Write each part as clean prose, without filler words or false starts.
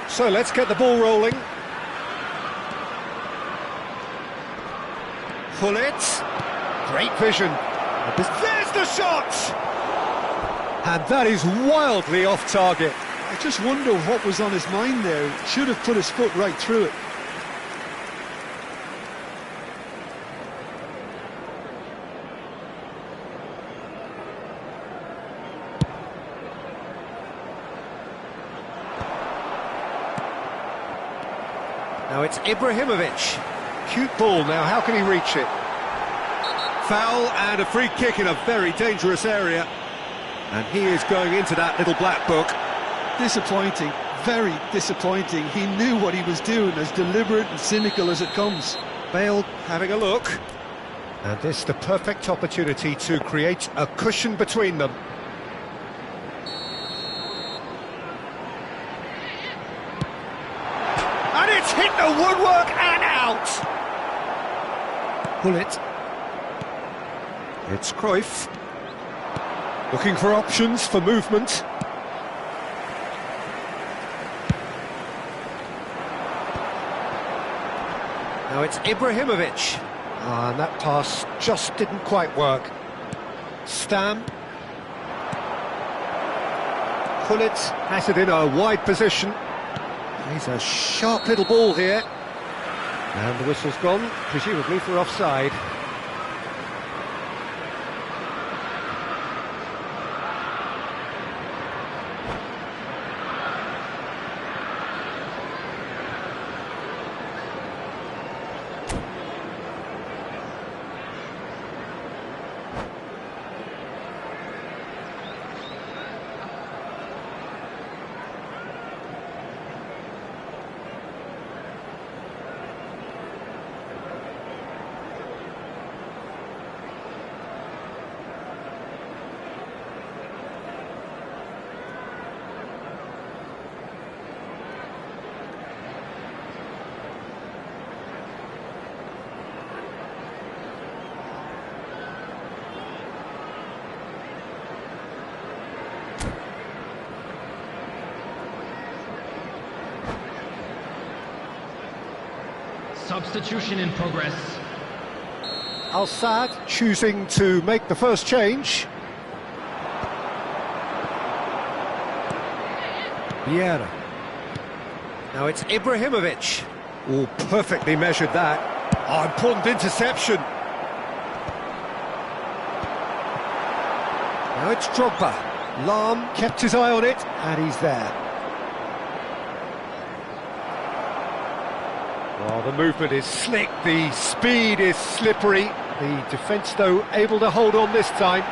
So let's get the ball rolling. Gullit. Great vision. There's the shot! And that is wildly off target. I just wonder what was on his mind there. Should have put his foot right through it. Now it's Ibrahimovic. Cute ball now, how can he reach it? Foul and a free kick in a very dangerous area. And he is going into that little black book. Disappointing, very disappointing. He knew what he was doing, as deliberate and cynical as it comes. Bale having a look. And this is the perfect opportunity to create a cushion between them. And it's hit the woodwork and out! Gullit. It's Cruyff. Looking for options for movement. Now it's Ibrahimovic. And that pass just didn't quite work. Stam. Gullit has it in a wide position. He's a sharp little ball here. And the whistle's gone, presumably for offside. Substitution in progress. Al-Sadd choosing to make the first change. Vieira. Now it's Ibrahimovic. Oh, perfectly measured that. Oh, important interception. Now it's Drogba. Lahm kept his eye on it, and he's there. Oh, the movement is slick, the speed is slippery. The defence, though, able to hold on this time.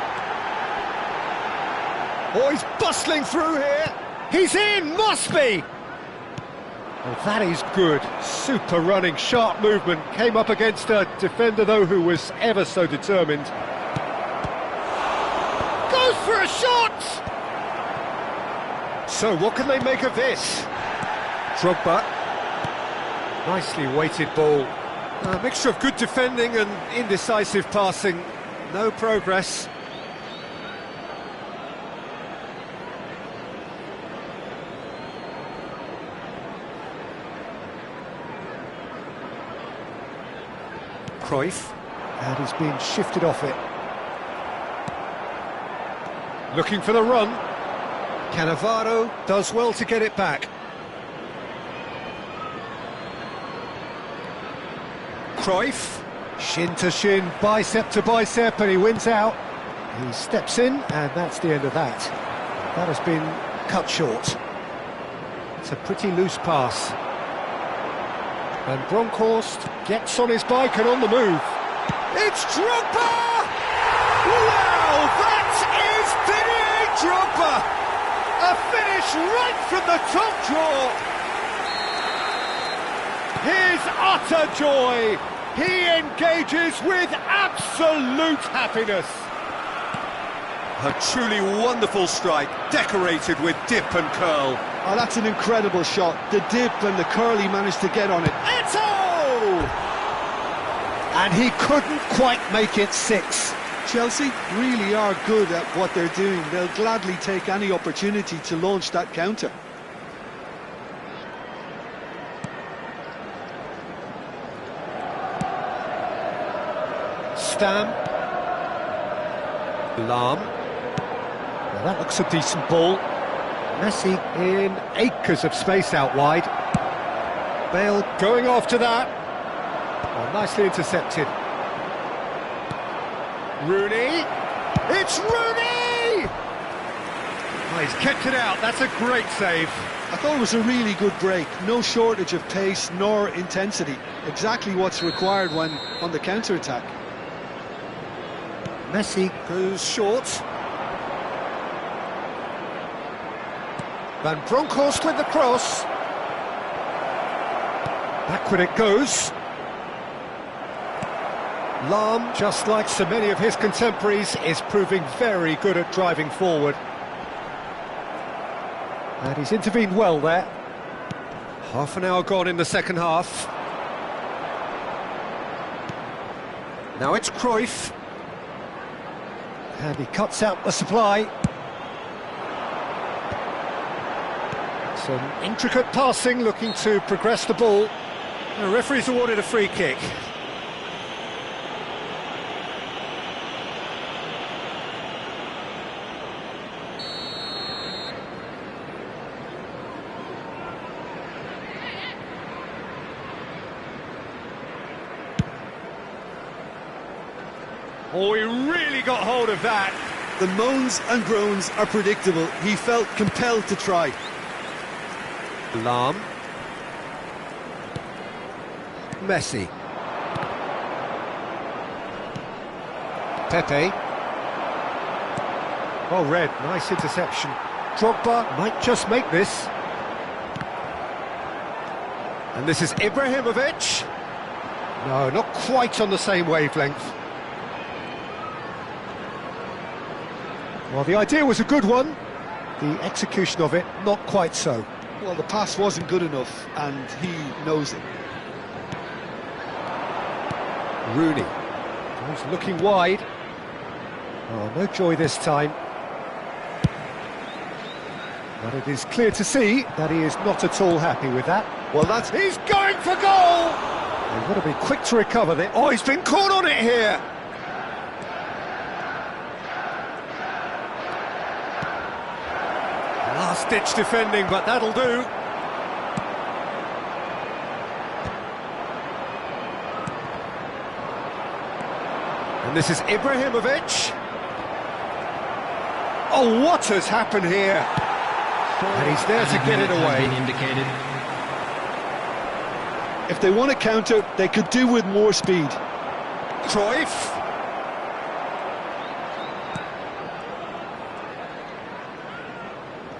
Oh, he's bustling through here. He's in, must be! Oh, that is good. Super running, sharp movement. Came up against a defender, though, who was ever so determined. Goes for a shot! So, what can they make of this? Drogba. Nicely weighted ball. A mixture of good defending and indecisive passing. No progress. Cruyff. And he's been shifted off it. Looking for the run. Cannavaro does well to get it back. Cruyff, shin to shin, bicep to bicep, and he wins out. He steps in, and that's the end of that. That has been cut short. It's a pretty loose pass. And Bronkhorst gets on his bike and on the move. It's Drogba! Wow, that is Didier Drogba! A finish right from the top drawer! His utter joy! He engages with absolute happiness. A truly wonderful strike, decorated with dip and curl. Oh, that's an incredible shot. The dip and the curl he managed to get on it. Eto'o! And he couldn't quite make it 6. Chelsea really are good at what they're doing. They'll gladly take any opportunity to launch that counter. Stam. Lahm. Well, that looks a decent ball. Messi in acres of space out wide. Bale going after that. Oh, nicely intercepted. Rooney. It's Rooney! Oh, he's kept it out. That's a great save. I thought it was a really good break. No shortage of pace nor intensity. Exactly what's required when on the counter-attack. Messi goes short. Van Bronckhorst with the cross. Backward it goes. Lahm, just like so many of his contemporaries, is proving very good at driving forward. And he's intervened well there. Half an hour gone in the second half. Now it's Cruyff. And he cuts out the supply. Some intricate passing, looking to progress the ball. The referee's awarded a free kick. Oh, he really got hold of that. The moans and groans are predictable. He felt compelled to try. Lahm. Messi. Pepe. Oh, Red, nice interception. Drogba might just make this. And this is Ibrahimovic. No, not quite on the same wavelength. Well, the idea was a good one. The execution of it, not quite so. Well, the pass wasn't good enough, and he knows it. Rooney. He's looking wide. Oh, no joy this time. But it is clear to see that he is not at all happy with that. Well, that's... He's going for goal! They've got to be quick to recover there. Oh, he's been caught on it here! Last-ditch defending, but that'll do. And this is Ibrahimovic. Oh, what has happened here? And he's there to get it away. If they want to counter, they could do with more speed. Cruyff.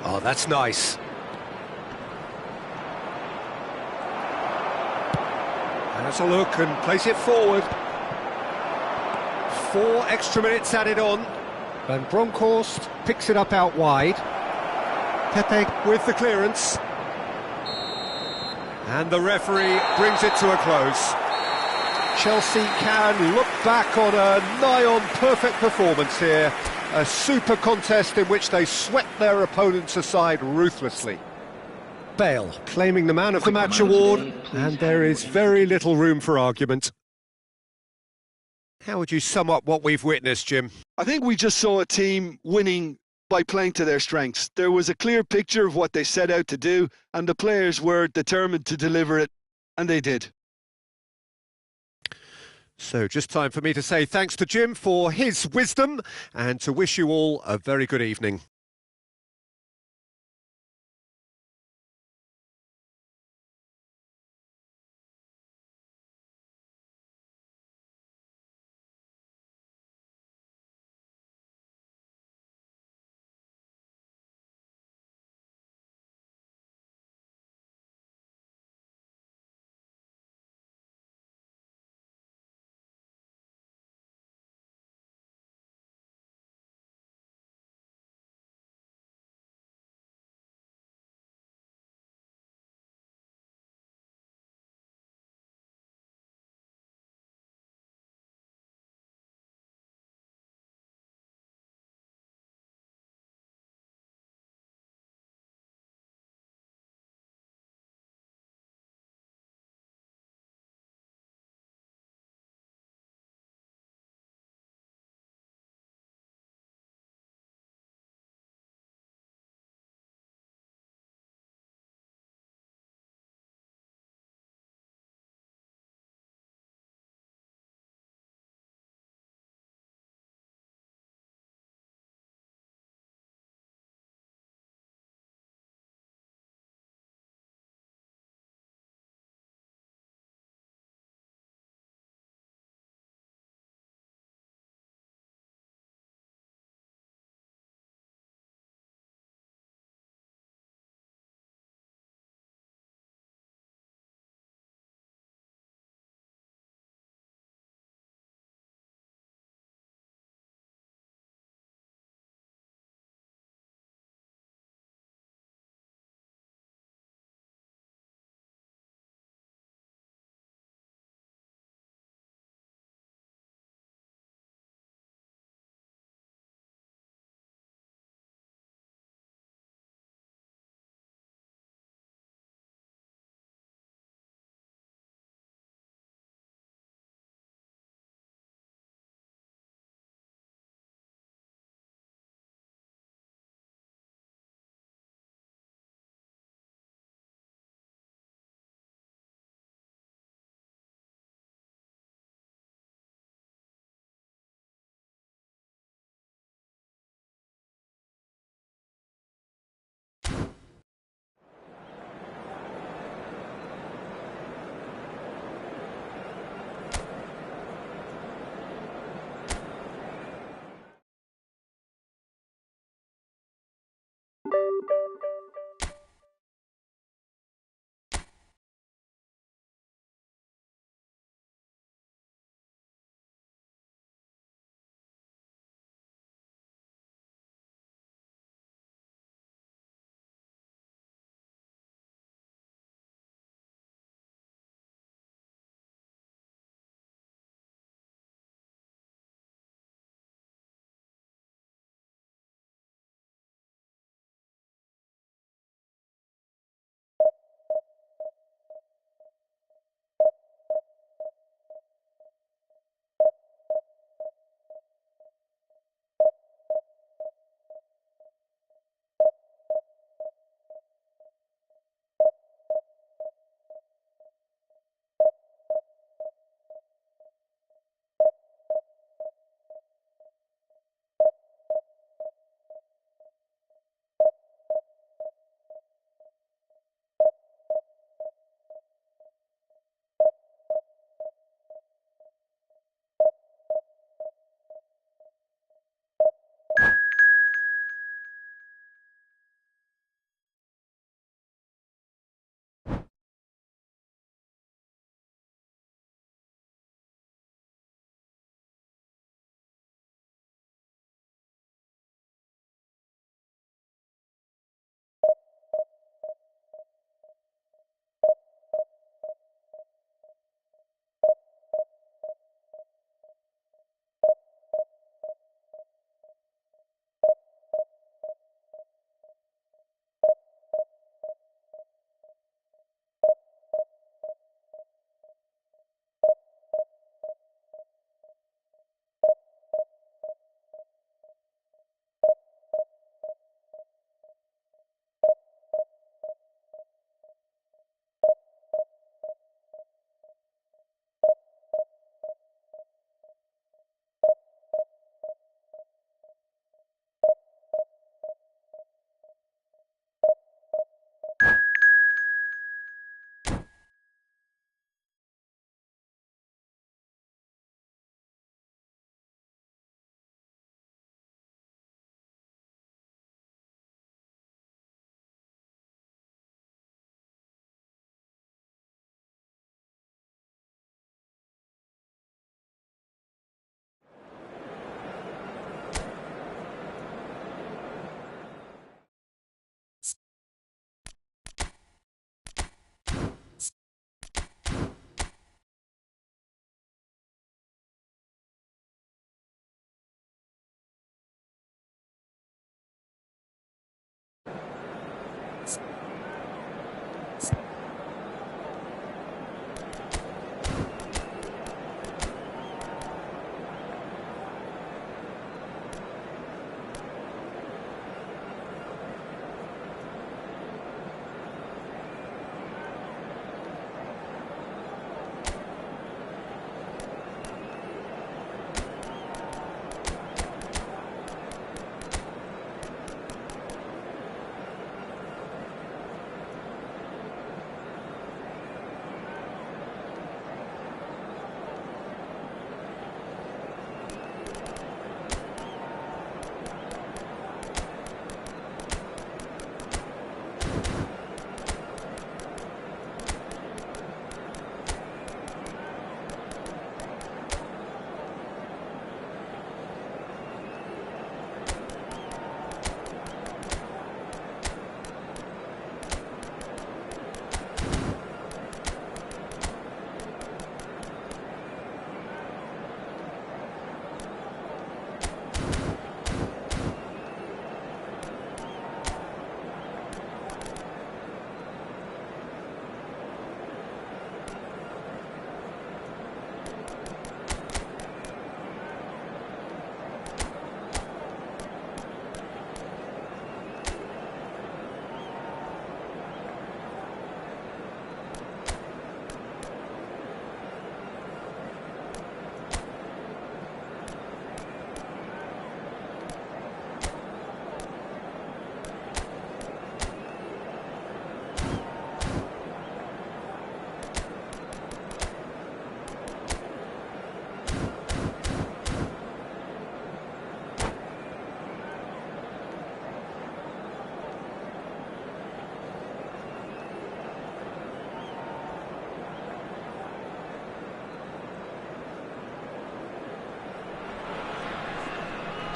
Oh, that's nice. And let's a look and place it forward. 4 extra minutes added on. Van Bronckhorst picks it up out wide. Pepe with the clearance. And the referee brings it to a close. Chelsea can look back on a nigh-on perfect performance here. A super contest in which they swept their opponents aside ruthlessly. Bale claiming the Man of the Match award, and there is very little room for argument. How would you sum up what we've witnessed, Jim? I think we just saw a team winning by playing to their strengths. There was a clear picture of what they set out to do, and the players were determined to deliver it, and they did. So just time for me to say thanks to Jim for his wisdom and to wish you all a very good evening.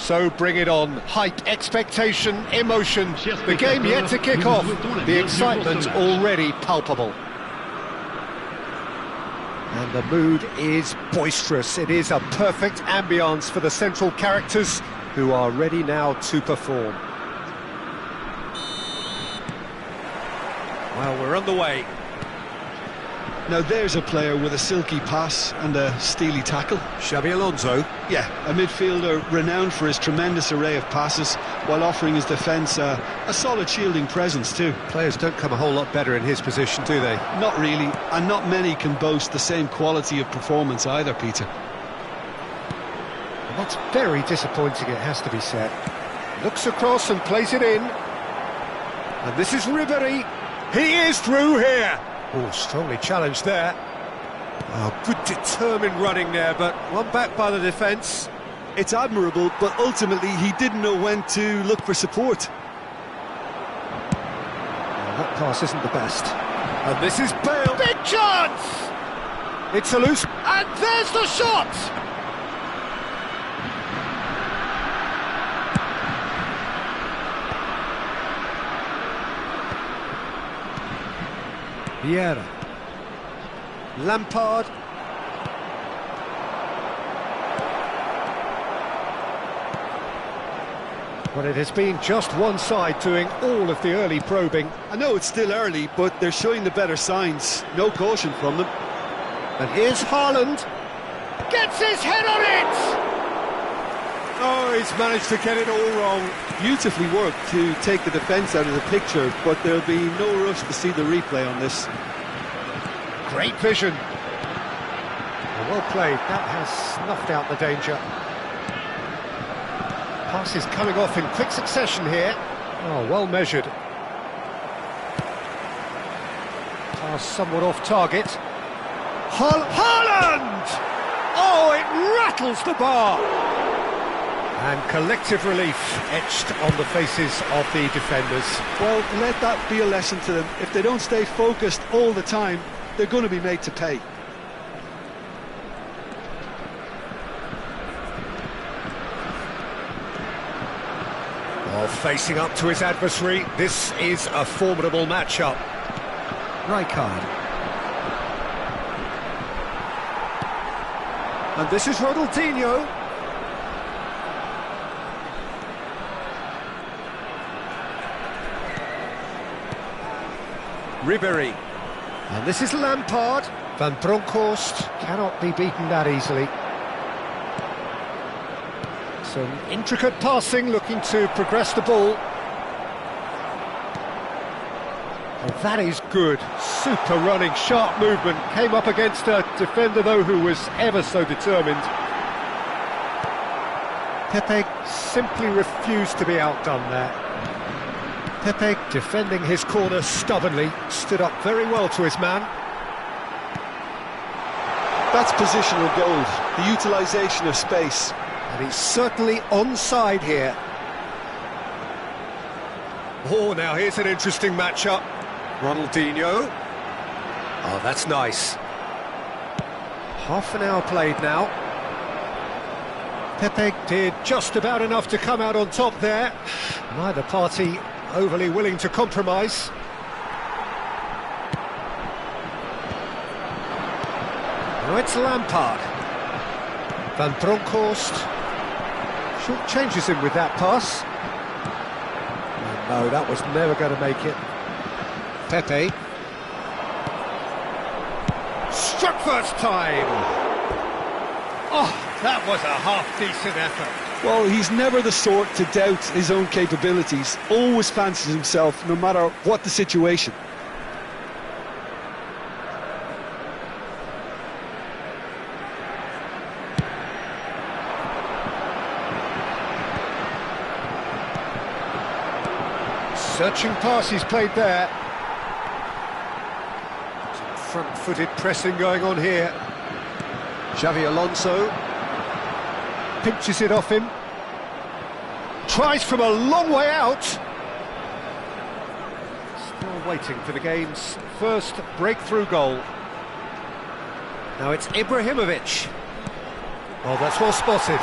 So bring it on. Hype, expectation, emotion. The game yet to kick off. The excitement already palpable. And the mood is boisterous. It is a perfect ambience for the central characters who are ready now to perform. Well, we're underway. Now there's a player with a silky pass and a steely tackle. Xabi Alonso. Yeah, a midfielder renowned for his tremendous array of passes while offering his defence a solid shielding presence too. Players don't come a whole lot better in his position, do they? Not really, and not many can boast the same quality of performance either, Peter. And that's very disappointing, it has to be said. Looks across and plays it in. And this is Ribery. He is through here. Oh, strongly challenged there. Oh, good determined running there, but one back by the defence. It's admirable, but ultimately he didn't know when to look for support. Well, that pass isn't the best. And this is Bale. Big chance! It's a loose... And there's the shot! Vieira. Lampard. Well, it has been just one side doing all of the early probing. I know it's still early, but they're showing the better signs. No caution from them. And here's Haaland. Gets his head on it! Oh, he's managed to get it all wrong. Beautifully worked to take the defence out of the picture, but there'll be no rush to see the replay on this. Great vision. Well played. That has snuffed out the danger. Passes coming off in quick succession here. Oh, well measured. Pass somewhat off target. Haaland! Oh, it rattles the bar! And collective relief etched on the faces of the defenders. Well, let that be a lesson to them. If they don't stay focused all the time, they're going to be made to pay. Well, facing up to his adversary, this is a formidable matchup. Rijkaard. And this is Ronaldinho. Ribery. And this is Lampard. Van Bronckhorst cannot be beaten that easily. Some intricate passing, looking to progress the ball. Oh, that is good. Super running, sharp movement. Came up against a defender, though, who was ever so determined. Pepe simply refused to be outdone there. Pepe, defending his corner stubbornly, stood up very well to his man. That's positional gold, the utilisation of space. And he's certainly onside here. Oh, now here's an interesting matchup. Ronaldinho. Oh, that's nice. Half an hour played now. Pepe did just about enough to come out on top there. Neither party overly willing to compromise. Now it's Lampard. Van Bronckhorst short changes him with that pass. No, that was never going to make it. Pepe. Struck first time. Oh, that was a half-decent effort. Well, he's never the sort to doubt his own capabilities. Always fancies himself, no matter what the situation. Searching pass he's played there. Some front-footed pressing going on here. Xabi Alonso pinches it off him. Tries from a long way out. Still waiting for the game's first breakthrough goal. Now it's Ibrahimovic. Oh, that's well spotted.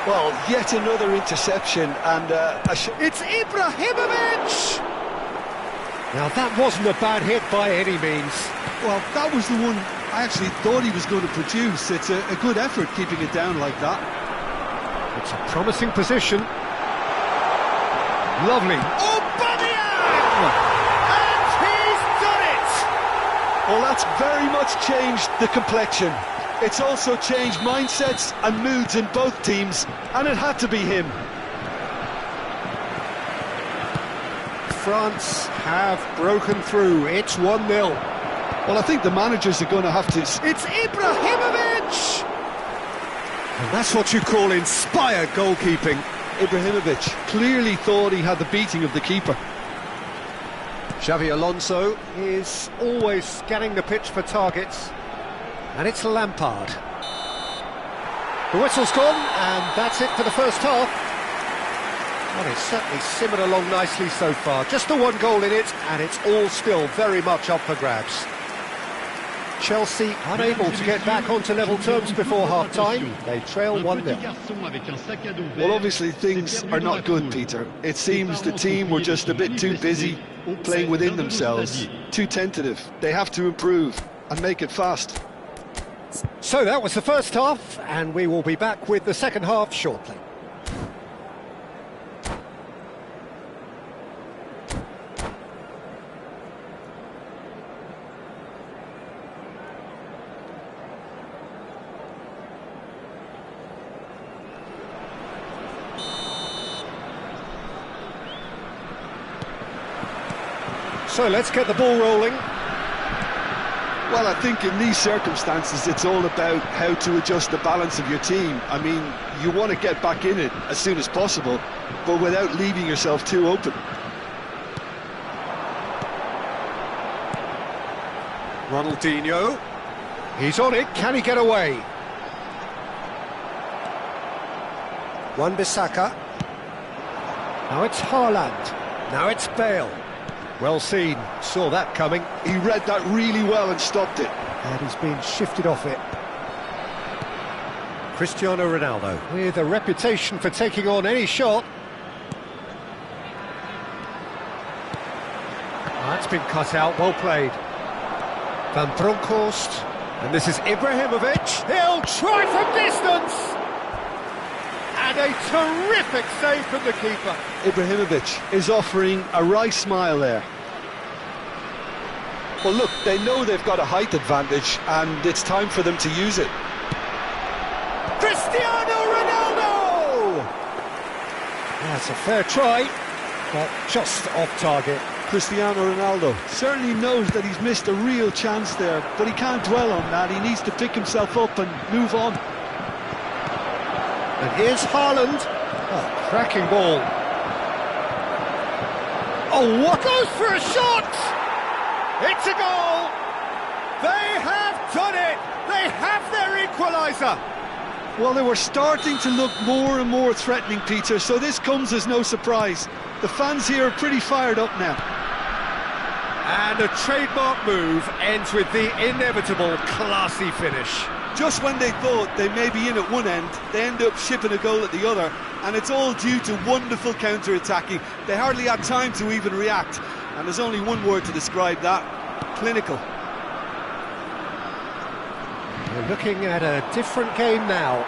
Well, yet another interception and It's Ibrahimovic! Now that wasn't a bad hit by any means. well, that was the one I actually thought he was going to produce. It's a good effort keeping it down like that. It's a promising position. Lovely. Oh, Badian! And he's done it! Well, that's very much changed the complexion. It's also changed mindsets and moods in both teams, and it had to be him. France have broken through. It's 1-0. Well, I think the managers are going to have to... It's Ibrahimovic! And that's what you call inspired goalkeeping. Ibrahimovic clearly thought he had the beating of the keeper. Xavi Alonso is always scanning the pitch for targets. And it's Lampard. The whistle's gone, and that's it for the first half. Well, it's certainly simmered along nicely so far. Just the one goal in it, and it's all still very much up for grabs. Chelsea unable to get back onto level terms before half-time. They trail 1-0. Well, obviously things are not good, Peter. It seems the team were just a bit too busy playing within themselves, too tentative. They have to improve and make it fast. So that was the first half, and we will be back with the second half shortly. So let's get the ball rolling. Well, I think in these circumstances it's all about how to adjust the balance of your team. I mean, you want to get back in it as soon as possible, but without leaving yourself too open. Ronaldinho, he's on it, can he get away? Wan-Bissaka. Now it's Haaland, now it's Bale. Well seen, saw that coming. He read that really well and stopped it. And he's been shifted off it. Cristiano Ronaldo, with a reputation for taking on any shot. That's been cut out, well played. Van Bronckhorst, and this is Ibrahimovic. He'll try from distance! And a terrific save from the keeper. Ibrahimovic is offering a wry smile there. Well, look, they know they've got a height advantage, and it's time for them to use it. Cristiano Ronaldo! That's a fair try, but just off target. Cristiano Ronaldo certainly knows that he's missed a real chance there, but he can't dwell on that. He needs to pick himself up and move on. And here's Haaland. Oh, cracking ball. Oh, what goes for a shot? It's a goal! They have done it! They have their equaliser! Well, they were starting to look more and more threatening, Peter, so this comes as no surprise. The fans here are pretty fired up now. And a trademark move ends with the inevitable classy finish. Just when they thought they may be in at one end, they end up shipping a goal at the other, and it's all due to wonderful counter-attacking. They hardly had time to even react, and there's only one word to describe that: clinical. We're looking at a different game now.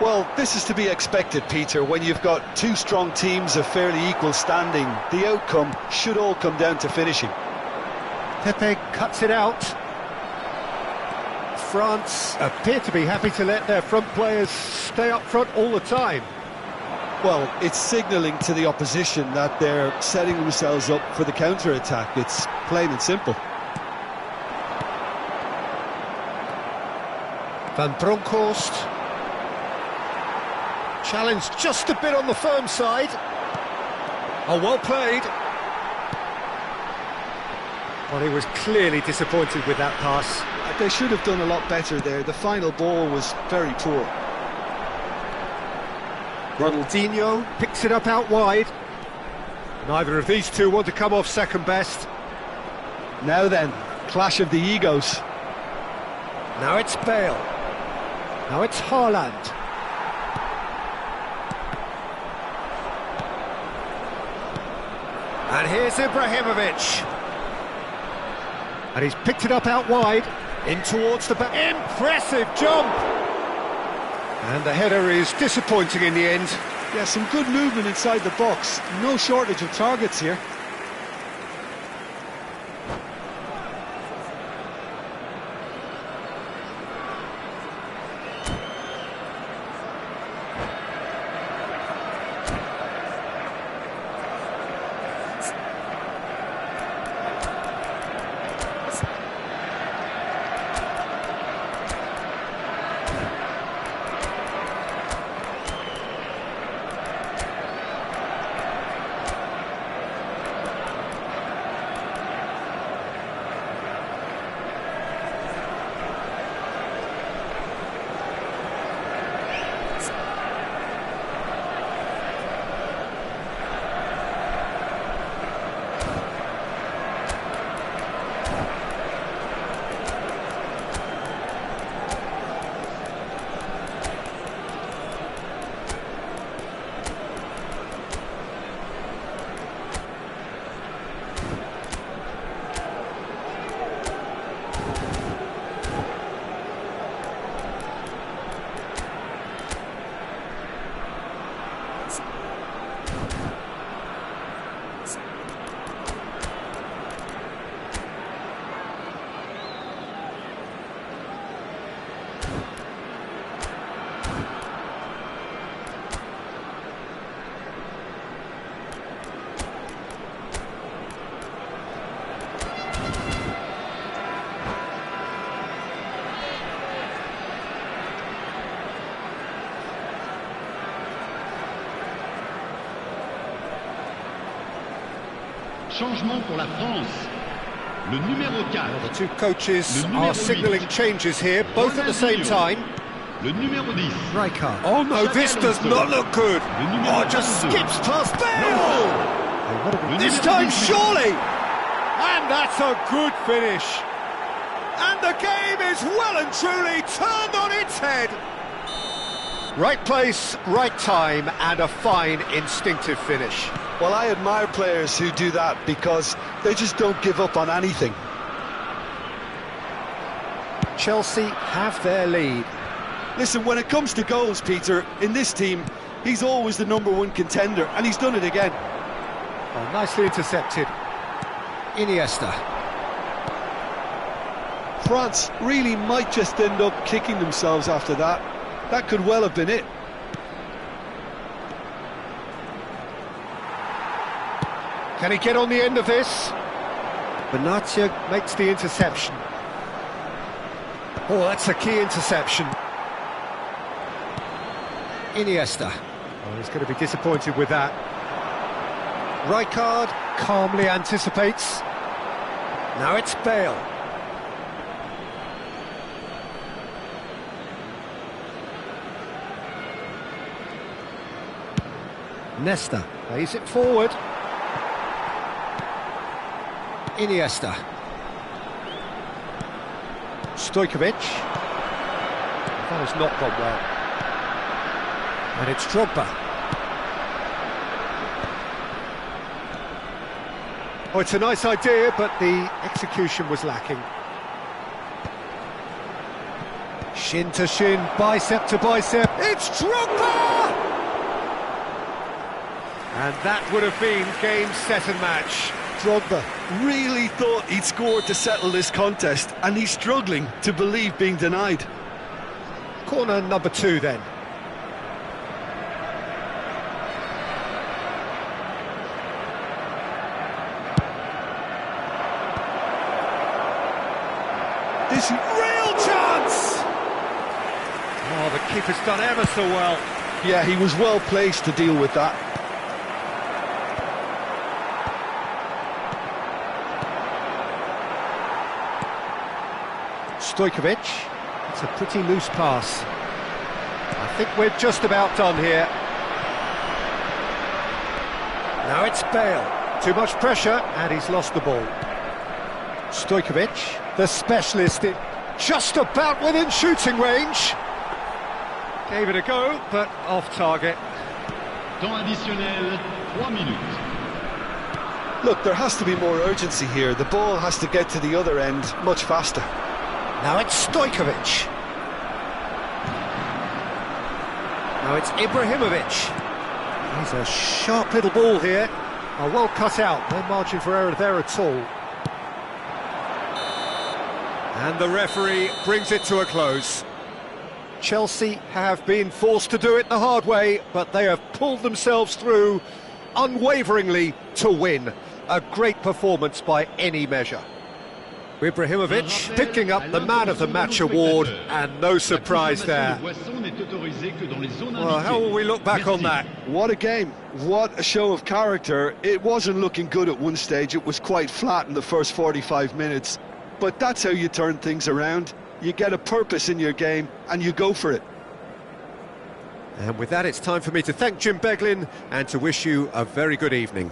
Well, this is to be expected, Peter, when you've got two strong teams of fairly equal standing. The outcome should all come down to finishing. Pepe cuts it out. France appear to be happy to let their front players stay up front all the time. Well, it's signalling to the opposition that they're setting themselves up for the counter-attack. It's plain and simple. Van Bronckhorst. Challenged just a bit on the firm side. Oh, well played. Well, he was clearly disappointed with that pass. They should have done a lot better there. The final ball was very poor. Ronaldinho picks it up out wide. Neither of these two want to come off second best. Now then, clash of the egos. Now it's Bale. Now it's Haaland. And here's Ibrahimovic. And he's picked it up out wide, in towards the back. Impressive jump! And the header is disappointing in the end. Yeah, some good movement inside the box. No shortage of targets here. Changement pour la France. Le numéro 4. Well, the two coaches are signalling changes here, both at the same time. Le numéro 10. Rijkaard. Oh no, this does not look good. Oh, just skips past Bale. This time, surely. And that's a good finish. And the game is well and truly turned on its head. Right place, right time, and a fine instinctive finish. Well, I admire players who do that because they just don't give up on anything. Chelsea have their lead. Listen, when it comes to goals, Peter, in this team, he's always the #1 contender, and he's done it again. Oh, nicely intercepted. Iniesta. France really might just end up kicking themselves after that. That could well have been it. Can he get on the end of this? Benatia makes the interception. Oh, that's a key interception. Iniesta. Oh, he's going to be disappointed with that. Rijkaard calmly anticipates. Now it's Bale. Nesta plays it forward. Iniesta. Stojkovic. That has not gone well. And it's Drogba. Oh, it's a nice idea, but the execution was lacking. Shin to shin, bicep to bicep. It's Drogba! And that would have been game, set and match. Drogba really thought he'd scored to settle this contest, and he's struggling to believe being denied. Corner number 2 then. This real chance! Oh, the keeper's done ever so well. Yeah, he was well placed to deal with that. Stojkovic. It's a pretty loose pass. I think we're just about done here. Now it's Bale. Too much pressure, and he's lost the ball. Stojkovic, the specialist, just about within shooting range. Gave it a go, but off target. Temps additionnel, 3 minutes. Look, there has to be more urgency here. The ball has to get to the other end much faster. Now it's Stojkovic. Now it's Ibrahimovic. He's a sharp little ball here. Oh, well cut out, no margin for error there at all. And the referee brings it to a close. Chelsea have been forced to do it the hard way, but they have pulled themselves through unwaveringly to win. A great performance by any measure. Ibrahimovic picking up the Man of the Match award, and no surprise there. Well, how will we look back on that? What a game, what a show of character. It wasn't looking good at one stage, it was quite flat in the first 45 minutes. But that's how you turn things around. You get a purpose in your game and you go for it. And with that, it's time for me to thank Jim Beglin and to wish you a very good evening.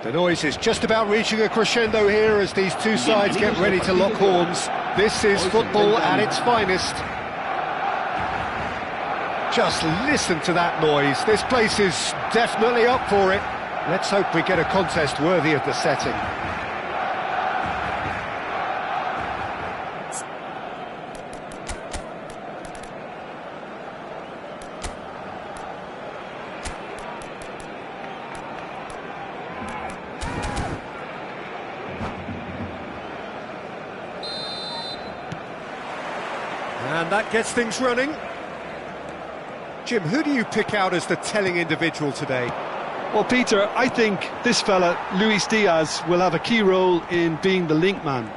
The noise is just about reaching a crescendo here as these two sides get ready to lock horns. This is football at its finest. Just listen to that noise. This place is definitely up for it. Let's hope we get a contest worthy of the setting. And that gets things running. Jim, who do you pick out as the telling individual today? Well, Peter, I think this fella, Luis Diaz, will have a key role in being the link man.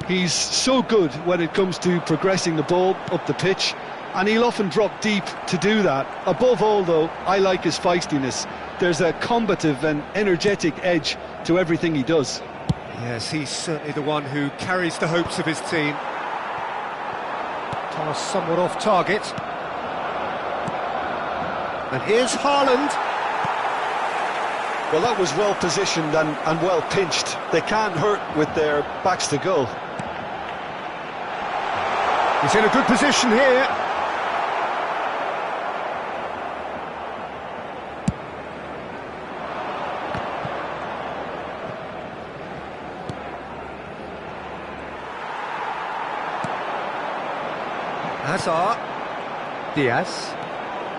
He's so good when it comes to progressing the ball up the pitch, and he'll often drop deep to do that. Above all, though, I like his feistiness. There's a combative and energetic edge to everything he does. Yes, he's certainly the one who carries the hopes of his team. Pass somewhat off target. And here's Haaland. Well, that was well positioned and well pinched. They can't hurt with their backs to goal. He's in a good position here. Hazard. Diaz.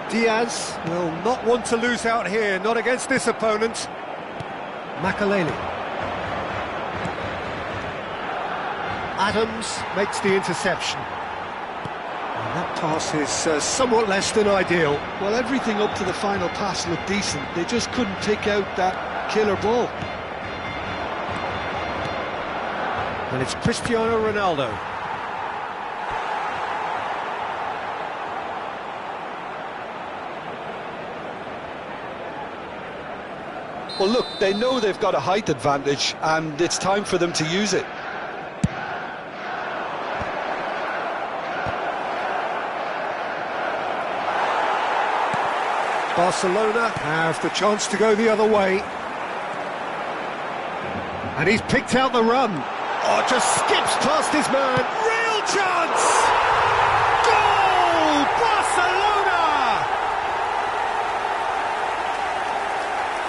Diaz will not want to lose out here, not against this opponent. Makelele. Adams makes the interception. And that pass is somewhat less than ideal. Well, everything up to the final pass looked decent. They just couldn't pick out that killer ball. And it's Cristiano Ronaldo. Well, look, they know they've got a height advantage, and it's time for them to use it. Barcelona have the chance to go the other way. And he's picked out the run. Oh, just skips past his man. Real chance! Goal! Barcelona!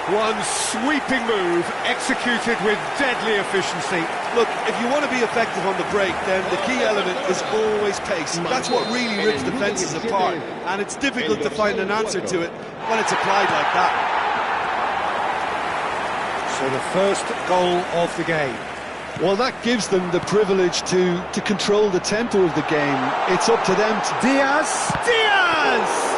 One sweeping move, executed with deadly efficiency. Look, if you want to be effective on the break, then the key element is always pace. That's what really rips defences apart, and it's difficult to find an answer to it when it's applied like that. So the first goal of the game. Well, that gives them the privilege to control the tempo of the game. It's up to them to... Diaz! Diaz!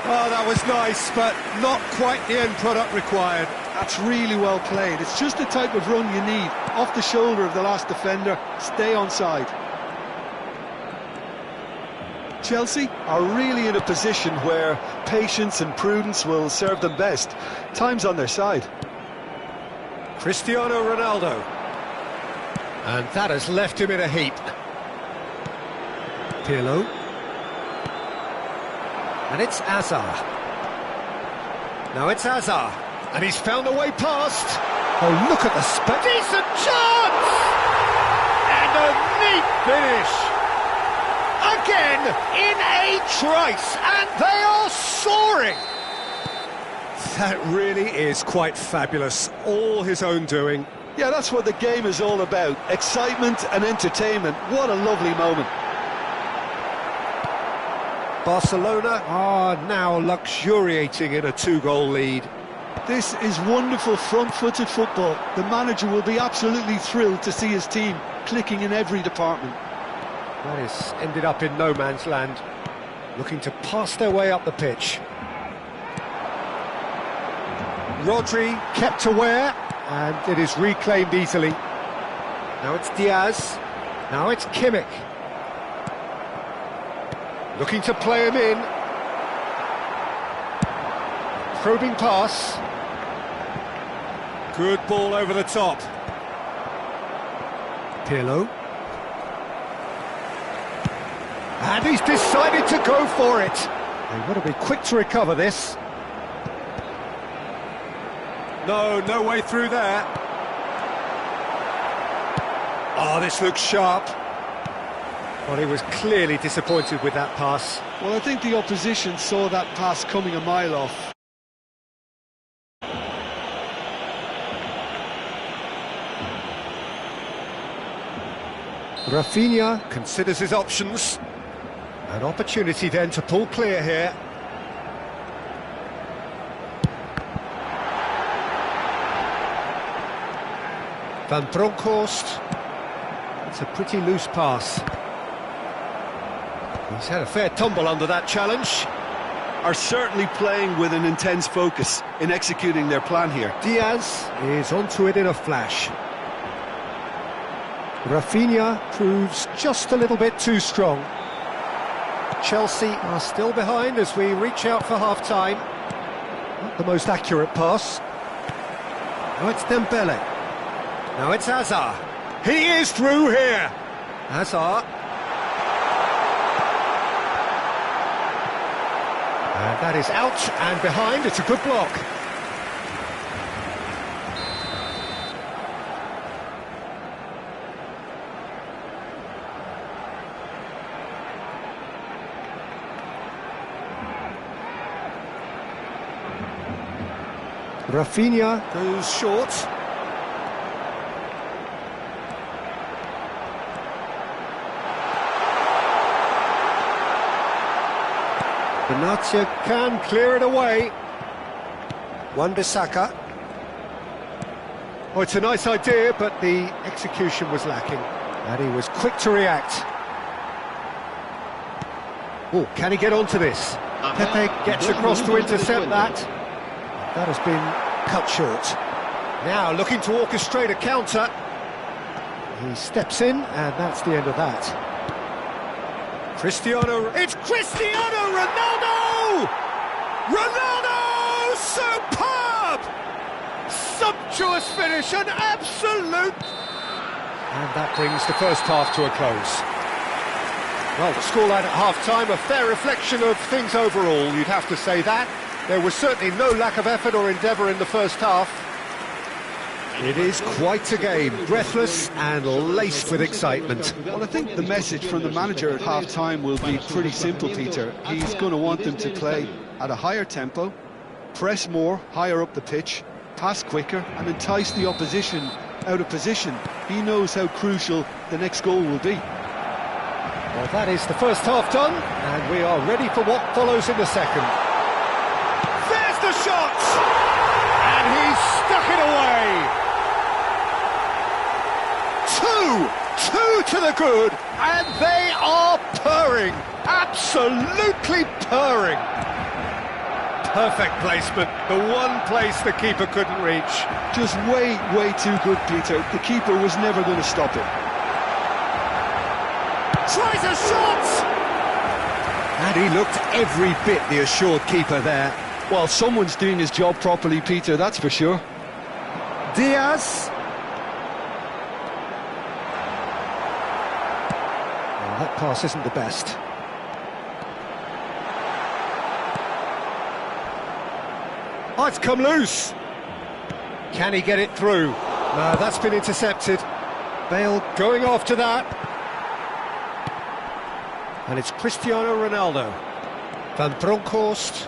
Oh, that was nice, but not quite the end product required. That's really well played. It's just the type of run you need. Off the shoulder of the last defender, stay onside. Chelsea are really in a position where patience and prudence will serve them best. Time's on their side. Cristiano Ronaldo. And that has left him in a heap. Pirlo. And it's Hazard. Now it's Hazard. And he's found a way past. Oh, look at the space. Decent chance! And a neat finish. Again, in a trice. And they are soaring. That really is quite fabulous. All his own doing. Yeah, that's what the game is all about. Excitement and entertainment. What a lovely moment. Barcelona are now luxuriating in a two-goal lead. This is wonderful front-footed football. The manager will be absolutely thrilled to see his team clicking in every department. That has ended up in no man's land, looking to pass their way up the pitch. Rodri kept aware, and it is reclaimed easily. Now it's Diaz, now it's Kimmich. Looking to play him in. Probing pass. Good ball over the top. Pirlo. And he's decided to go for it. They've got to be quick to recover this. No, no way through there. Oh, this looks sharp. Well, he was clearly disappointed with that pass. Well, I think the opposition saw that pass coming a mile off. Rafinha considers his options. An opportunity then to pull clear here. Van Bronckhorst. It's a pretty loose pass. He's had a fair tumble under that challenge. Are certainly playing with an intense focus in executing their plan here. Diaz is onto it in a flash. Rafinha proves just a little bit too strong. Chelsea are still behind as we reach out for half-time. Not the most accurate pass. Now it's Dembele. Now it's Hazard. He is through here. Hazard. And that is out and behind. It's a good block. Rafinha goes short. Benatia can clear it away. Wan-Bissaka. Oh, it's a nice idea, but the execution was lacking. And he was quick to react. Oh, can he get onto this? Pepe gets across to intercept that. That has been cut short. Now looking to orchestrate a counter. He steps in, and that's the end of that. It's Cristiano Ronaldo! Ronaldo! Superb! Sumptuous finish, an absolute... And that brings the first half to a close. Well, the scoreline at half-time, a fair reflection of things overall, you'd have to say that. There was certainly no lack of effort or endeavour in the first half. It is quite a game, breathless and laced with excitement. Well, I think the message from the manager at half-time will be pretty simple, Peter. He's going to want them to play at a higher tempo, press more, higher up the pitch, pass quicker and entice the opposition out of position. He knows how crucial the next goal will be. Well, that is the first half done, and we are ready for what follows in the second. There's the shot! And he's stuck it away! Two to the good, and they are purring, absolutely purring. Perfect placement, the one place the keeper couldn't reach. Just way too good, Peter. The keeper was never going to stop it. Tries a shot! And he looked every bit the assured keeper there. Well, someone's doing his job properly, Peter, that's for sure. Diaz. That pass isn't the best. Oh, it's come loose. Can he get it through? No, that's been intercepted. Bale going after that. And it's Cristiano Ronaldo. Van Bronckhorst.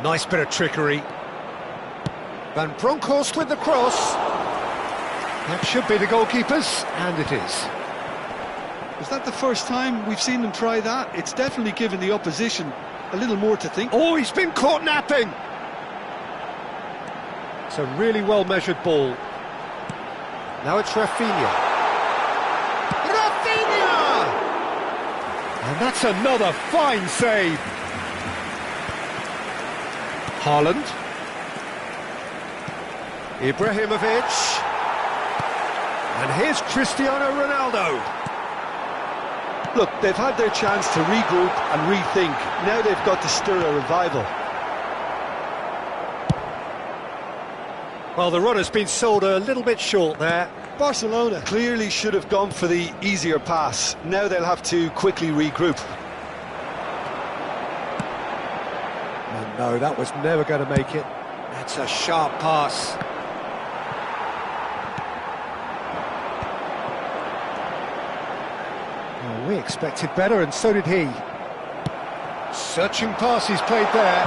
Nice bit of trickery. Van Bronckhorst with the cross. That should be the goalkeeper's, and it is. Is that the first time we've seen them try that? It's definitely given the opposition a little more to think. Oh, he's been caught napping! It's a really well-measured ball. Now it's Rafinha. Rafinha! And that's another fine save. Haaland. Ibrahimovic. And here's Cristiano Ronaldo. Look, they've had their chance to regroup and rethink. Now they've got to stir a revival. Well, the run has been sold a little bit short there. Barcelona clearly should have gone for the easier pass. Now they'll have to quickly regroup. Oh, no, that was never going to make it. That's a sharp pass. We expected better, and so did he. Searching pass he's played there.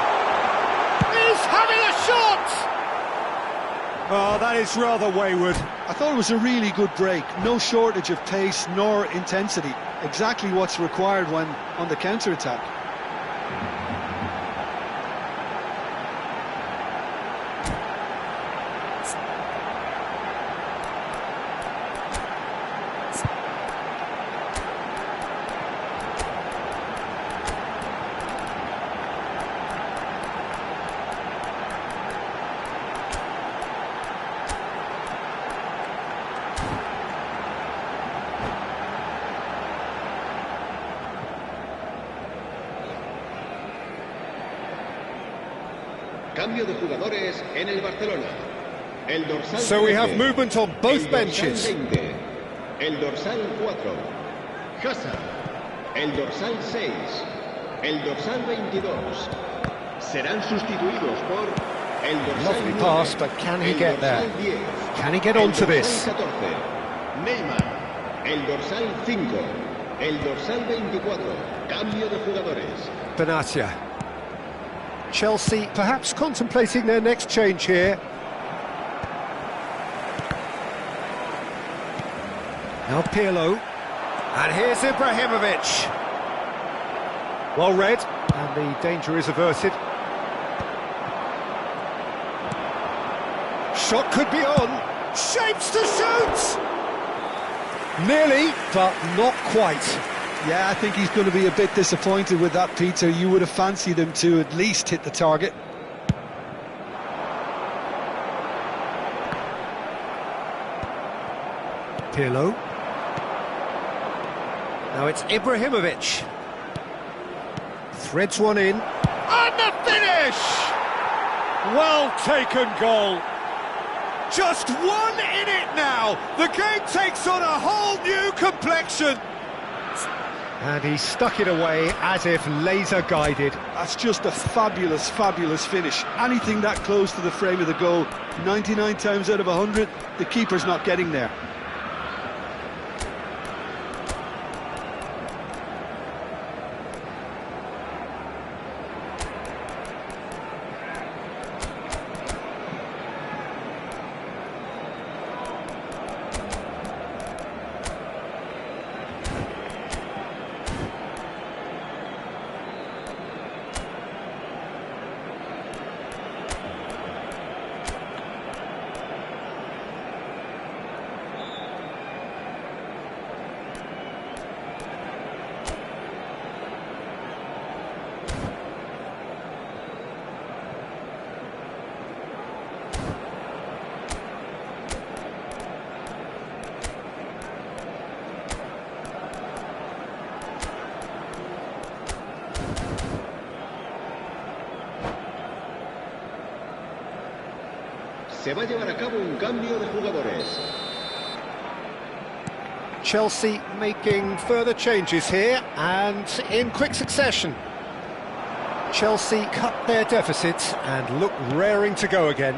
He's having a shot! Oh, that is rather wayward. I thought it was a really good break. No shortage of pace nor intensity. Exactly what's required when on the counter-attack. Cambio de jugadores en el Barcelona. El dorsal So we have 13, movement on both el benches. Dorsal 20, el dorsal 4, Hazard. El dorsal 6, el dorsal 22. Serán sustituidos por el dorsal Lovely 9, pass, but can he el get there? dorsal 10, Can he get el onto dorsal this? 14, Neymar. El dorsal 5, el dorsal 24. Cambio de jugadores. Benatia. Chelsea perhaps contemplating their next change here. Now Pirlo. And here's Ibrahimovic. Well read, and the danger is averted. Shot could be on. Shapes to shoot! Nearly, but not quite. Yeah, I think he's going to be a bit disappointed with that, Peter. You would have fancied him to at least hit the target. Pirlo. Now it's Ibrahimovic. Threads one in. And the finish! Well taken goal. Just one in it now. The game takes on a whole new complexion. And he stuck it away as if laser guided. That's just a fabulous, fabulous finish. Anything that close to the frame of the goal, 99 times out of 100, the keeper's not getting there. Se va a llevar a cabo un cambio de jugadores. Chelsea making further changes here, and in quick succession. Chelsea cut their deficit and look raring to go again.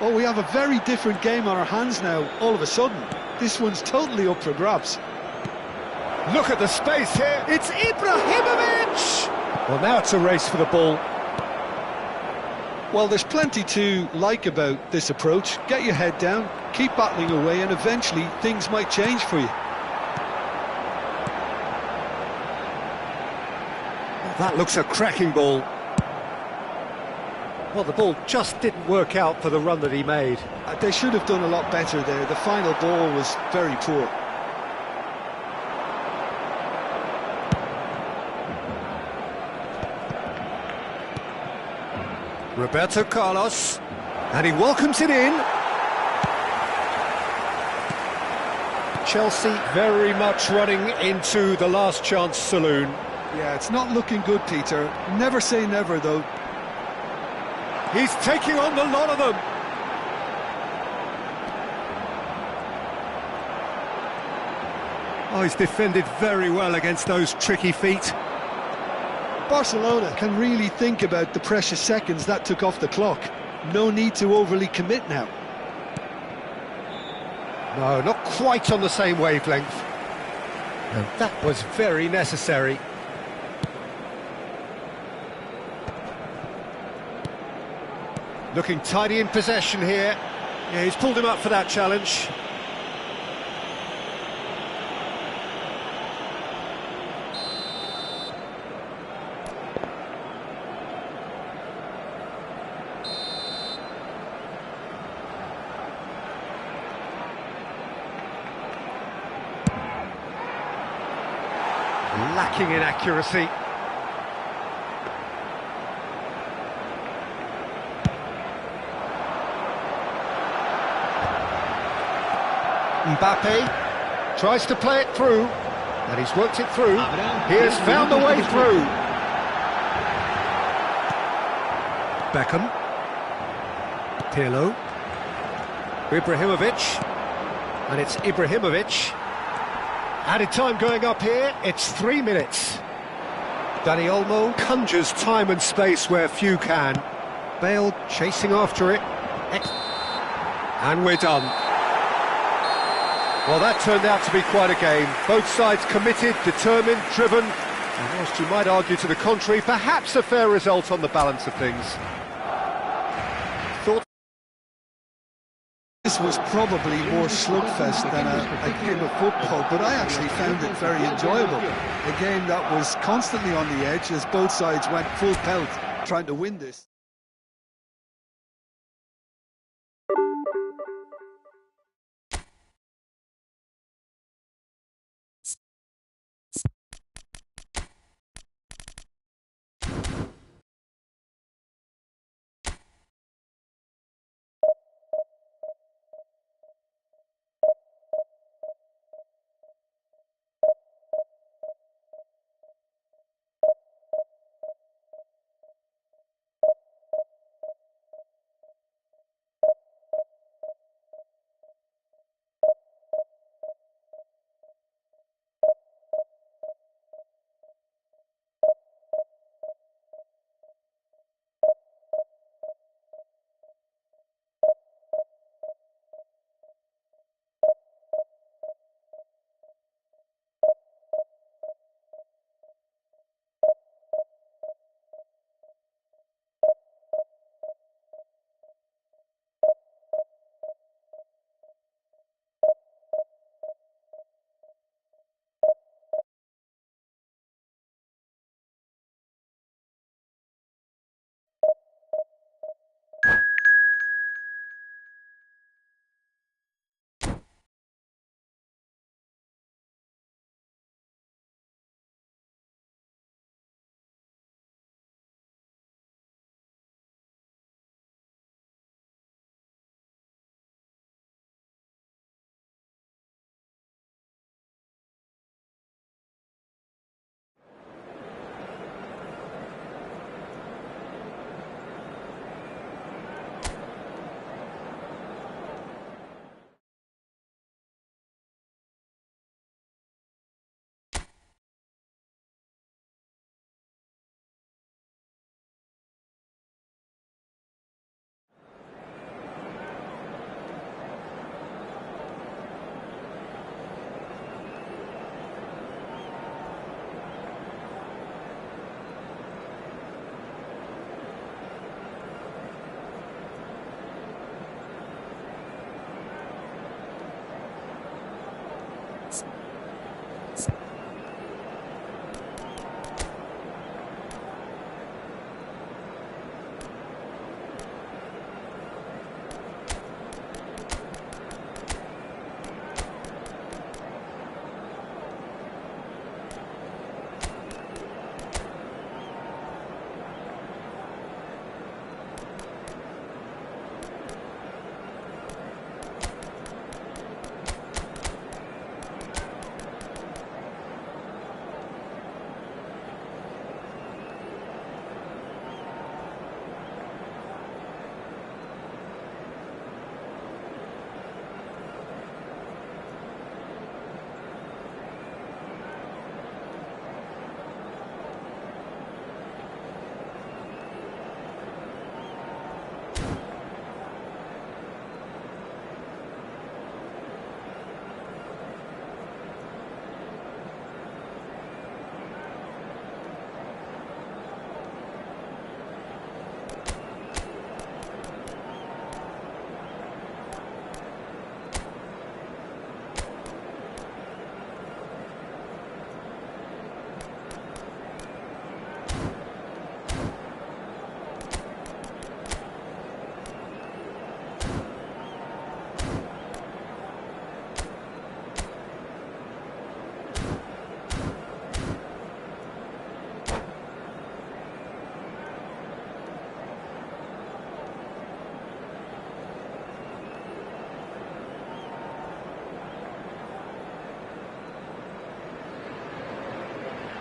Oh, we have a very different game on our hands now, all of a sudden. This one's totally up for grabs. Look at the space here. It's Ibrahimovic! Well, now it's a race for the ball. Well, there's plenty to like about this approach. Get your head down, keep battling away, and eventually things might change for you. Well, that looks a cracking ball. Well, the ball just didn't work out for the run that he made. They should have done a lot better there. The final ball was very poor. Roberto Carlos, and he welcomes it in. Chelsea very much running into the last chance saloon. Yeah, it's not looking good, Peter. Never say never, though. He's taking on the lot of them. Oh, he's defended very well against those tricky feet. Barcelona can really think about the precious seconds that took off the clock. No need to overly commit now. No, not quite on the same wavelength. And that was very necessary. Looking tidy in possession here. Yeah, he's pulled him up for that challenge. Lacking in accuracy. Mbappe tries to play it through, and he's worked it through. He has found the way through. Beckham. Pirlo. Ibrahimovic. And it's Ibrahimovic. Added time going up here, it's 3 minutes. Dani Olmo conjures time and space where few can. Bale chasing after it. And we're done. Well, that turned out to be quite a game. Both sides committed, determined, driven. And whilst you might argue to the contrary, perhaps a fair result on the balance of things. Thoughts? This was probably more slugfest than a game of football, but I actually found it very enjoyable. A game that was constantly on the edge as both sides went full pelt trying to win this.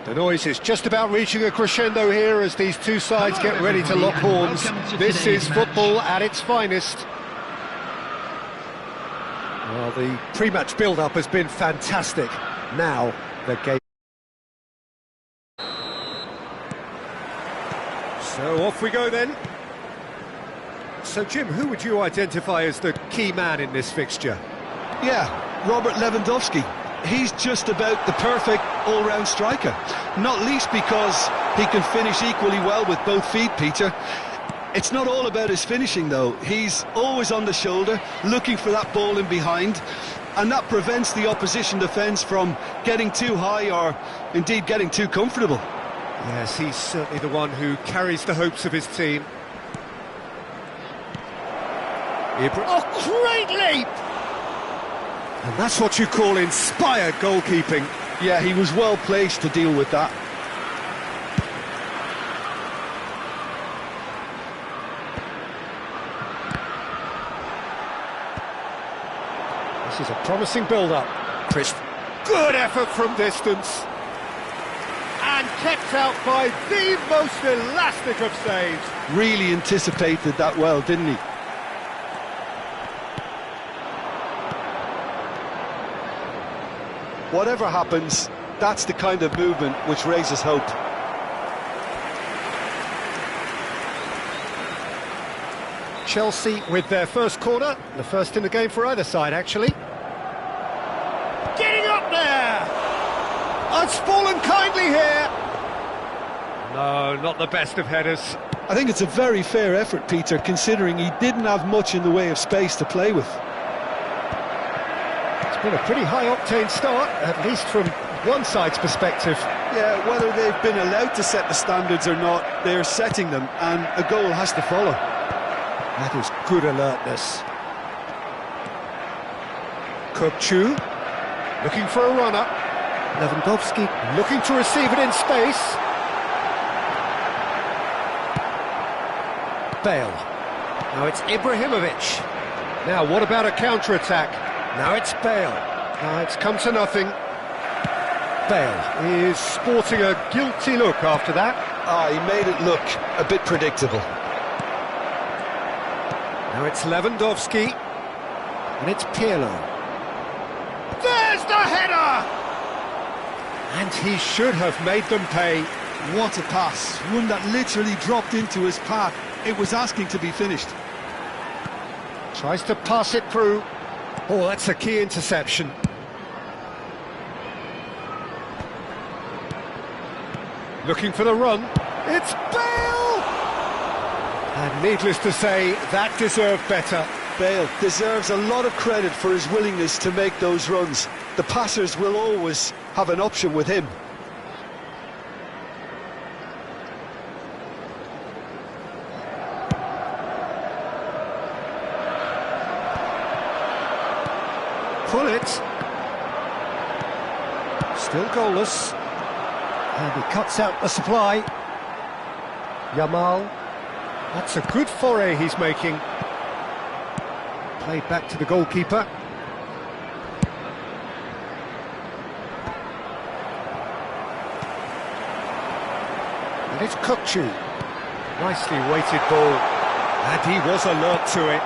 The noise is just about reaching a crescendo here as these two sides get ready to lock horns. This is football at its finest. Well, the pre-match build-up has been fantastic. Now, the game. So off we go then. So Jim, who would you identify as the key man in this fixture? Yeah, Robert Lewandowski. He's just about the perfect all-round striker, not least because he can finish equally well with both feet, Peter. It's not all about his finishing, though. He's always on the shoulder, looking for that ball in behind, and that prevents the opposition defence from getting too high or, indeed, getting too comfortable. Yes, he's certainly the one who carries the hopes of his team. Oh, great leap! And that's what you call inspired goalkeeping. Yeah, he was well placed to deal with that. This is a promising build-up. Chris, good effort from distance. And kept out by the most elastic of saves. Really anticipated that well, didn't he? Whatever happens, that's the kind of movement which raises hope. Chelsea with their first corner, the first in the game for either side, actually. Getting up there! Oh, it's fallen kindly here! No, not the best of headers. I think it's a very fair effort, Peter, considering he didn't have much in the way of space to play with. It's been a pretty high-octane start, at least from one side's perspective. Yeah, whether they've been allowed to set the standards or not, they're setting them, and a goal has to follow. That is good alertness. Kökçü, looking for a runner. Lewandowski looking to receive it in space. Bale. Now it's Ibrahimovic. Now what about a counter-attack? Now it's Bale. Now it's come to nothing. Bale is sporting a guilty look after that. He made it look a bit predictable. Now it's Lewandowski. And it's Pirlo. There's the header! And he should have made them pay. What a pass. One that literally dropped into his path. It was asking to be finished. Tries to pass it through. Oh, that's a key interception. Looking for the run. It's Bale! And needless to say, that deserved better. Bale deserves a lot of credit for his willingness to make those runs. The passers will always have an option with him. Pull it. Still goalless. And he cuts out the supply. Yamal. That's a good foray he's making. Played back to the goalkeeper. And it's Kökçü. Nicely weighted ball. And he was alert to it.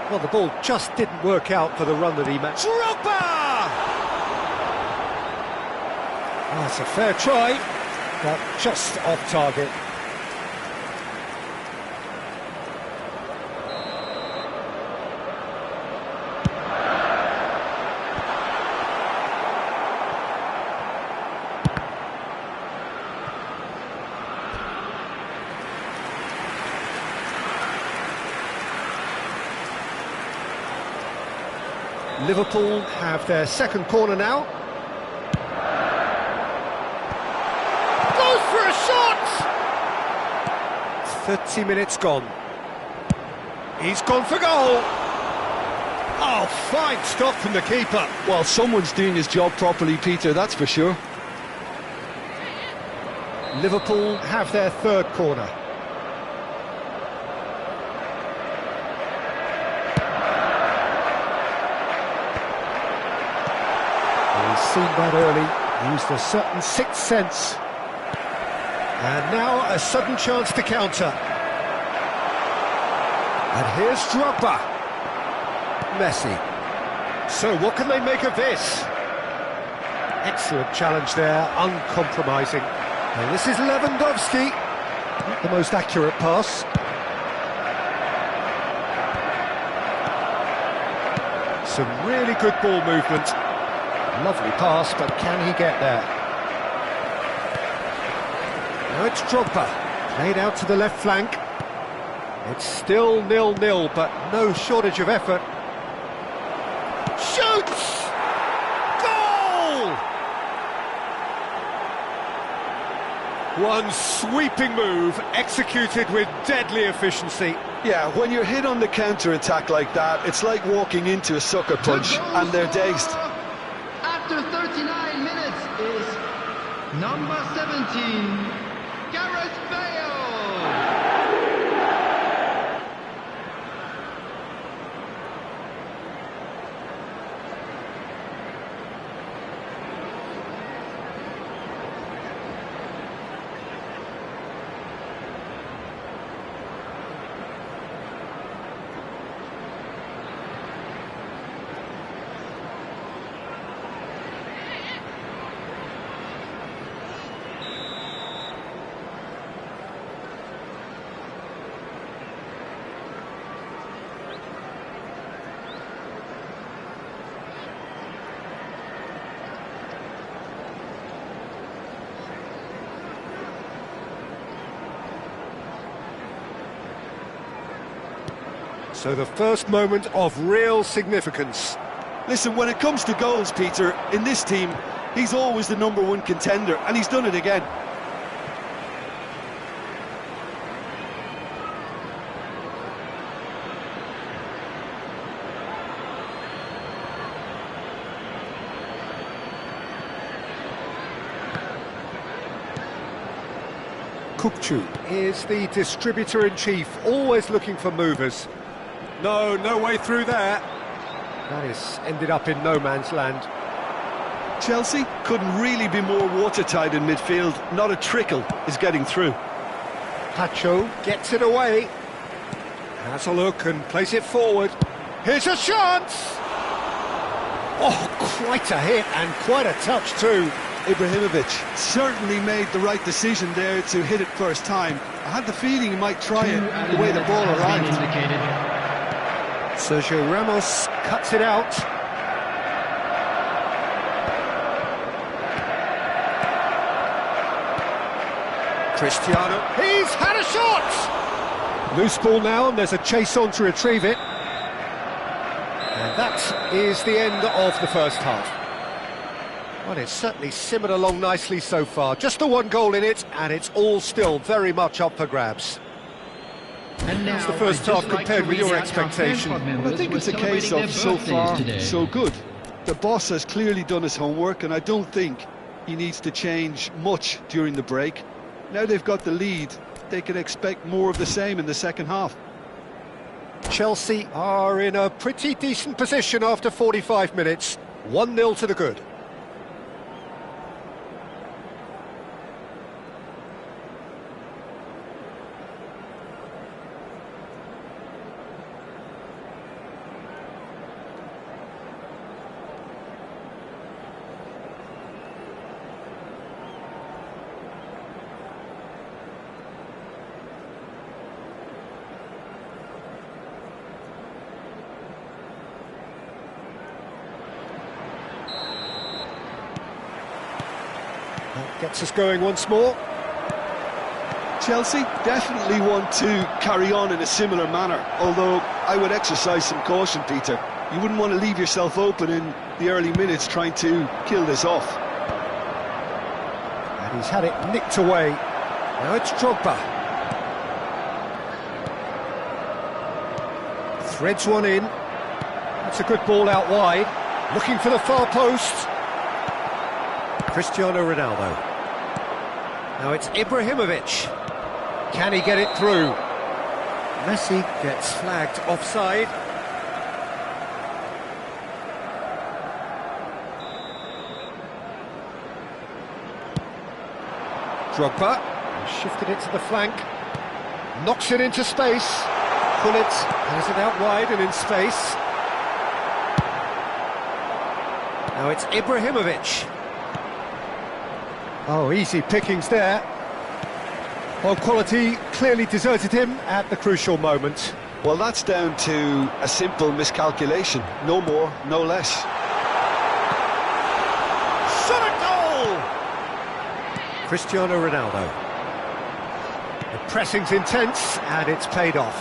Well, the ball just didn't work out for the run that he made. Drogba! Oh, it's a fair try, but just off target. Liverpool have their second corner now. Goes for a shot! 30 minutes gone. He's gone for goal! Oh, fine stop from the keeper. Well, someone's doing his job properly, Peter, that's for sure. Liverpool have their third corner. He's seen that early. Used a certain sixth sense. And now a sudden chance to counter. And here's Drogba. Messi. So what can they make of this? Excellent challenge there, uncompromising. And this is Lewandowski. Not the most accurate pass. Some really good ball movement. Lovely pass, but can he get there? Now it's Drogba, played out to the left flank. It's still 0-0, but no shortage of effort. Shoots! Goal! One sweeping move, executed with deadly efficiency. Yeah, when you're hit on the counter-attack like that, it's like walking into a sucker punch, and they're dazed. After 39 minutes is number 17, Gareth Bale. So the first moment of real significance. Listen, when it comes to goals, Peter, in this team, he's always the #1 contender, and he's done it again. Kukçu is the distributor-in-chief, always looking for movers. No way through there. That is ended up in no man's land. Chelsea couldn't really be more watertight in midfield. Not a trickle is getting through. Pacho gets it away. Has a look and plays it forward. Here's a chance! Oh, quite a hit and quite a touch too. Ibrahimovic certainly made the right decision there to hit it first time. I had the feeling he might try it the way the ball arrived. Sergio Ramos cuts it out. Cristiano, he's had a shot! Loose ball now, and there's a chase on to retrieve it. And that is the end of the first half. Well, it's certainly simmered along nicely so far. Just the one goal in it, and it's all still very much up for grabs. And now, how's the first half compared with your expectation? Well, I think it's a case of so far, so good. The boss has clearly done his homework, and I don't think he needs to change much during the break. Now they've got the lead, they can expect more of the same in the second half. Chelsea are in a pretty decent position after 45 minutes. 1-0 to the good. Gets us going once more. Chelsea definitely want to carry on in a similar manner, although I would exercise some caution, Peter. You wouldn't want to leave yourself open in the early minutes trying to kill this off. And he's had it nicked away. Now it's Drogba. Threads one in. That's a good ball out wide. Looking for the far post. Cristiano Ronaldo. Now it's Ibrahimovic. Can he get it through? Messi gets flagged offside. Drogba shifted it to the flank, knocks it into space. Gullit has it out wide and in space. Now it's Ibrahimovic. Oh, easy pickings there. Well, quality clearly deserted him at the crucial moment. Well, that's down to a simple miscalculation. No more, no less. Shot a goal! Cristiano Ronaldo. The pressing's intense and it's paid off.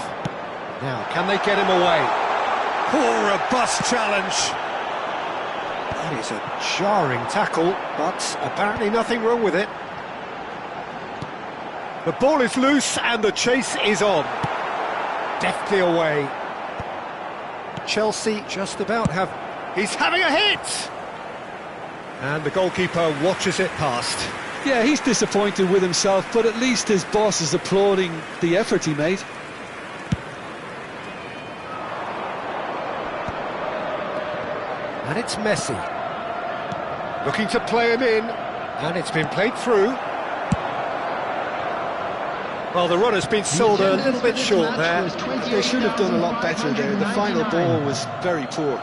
Now, can they get him away? Poor, robust challenge. That is a jarring tackle, but apparently nothing wrong with it. The ball is loose and the chase is on. Deftly away. Chelsea just about have... He's having a hit! And the goalkeeper watches it past. Yeah, he's disappointed with himself, but at least his boss is applauding the effort he made. And it's Messi. Looking to play him in, and it's been played through. Well, the run has been sold a little bit short there. They should have done a lot better there. The final ball was very poor.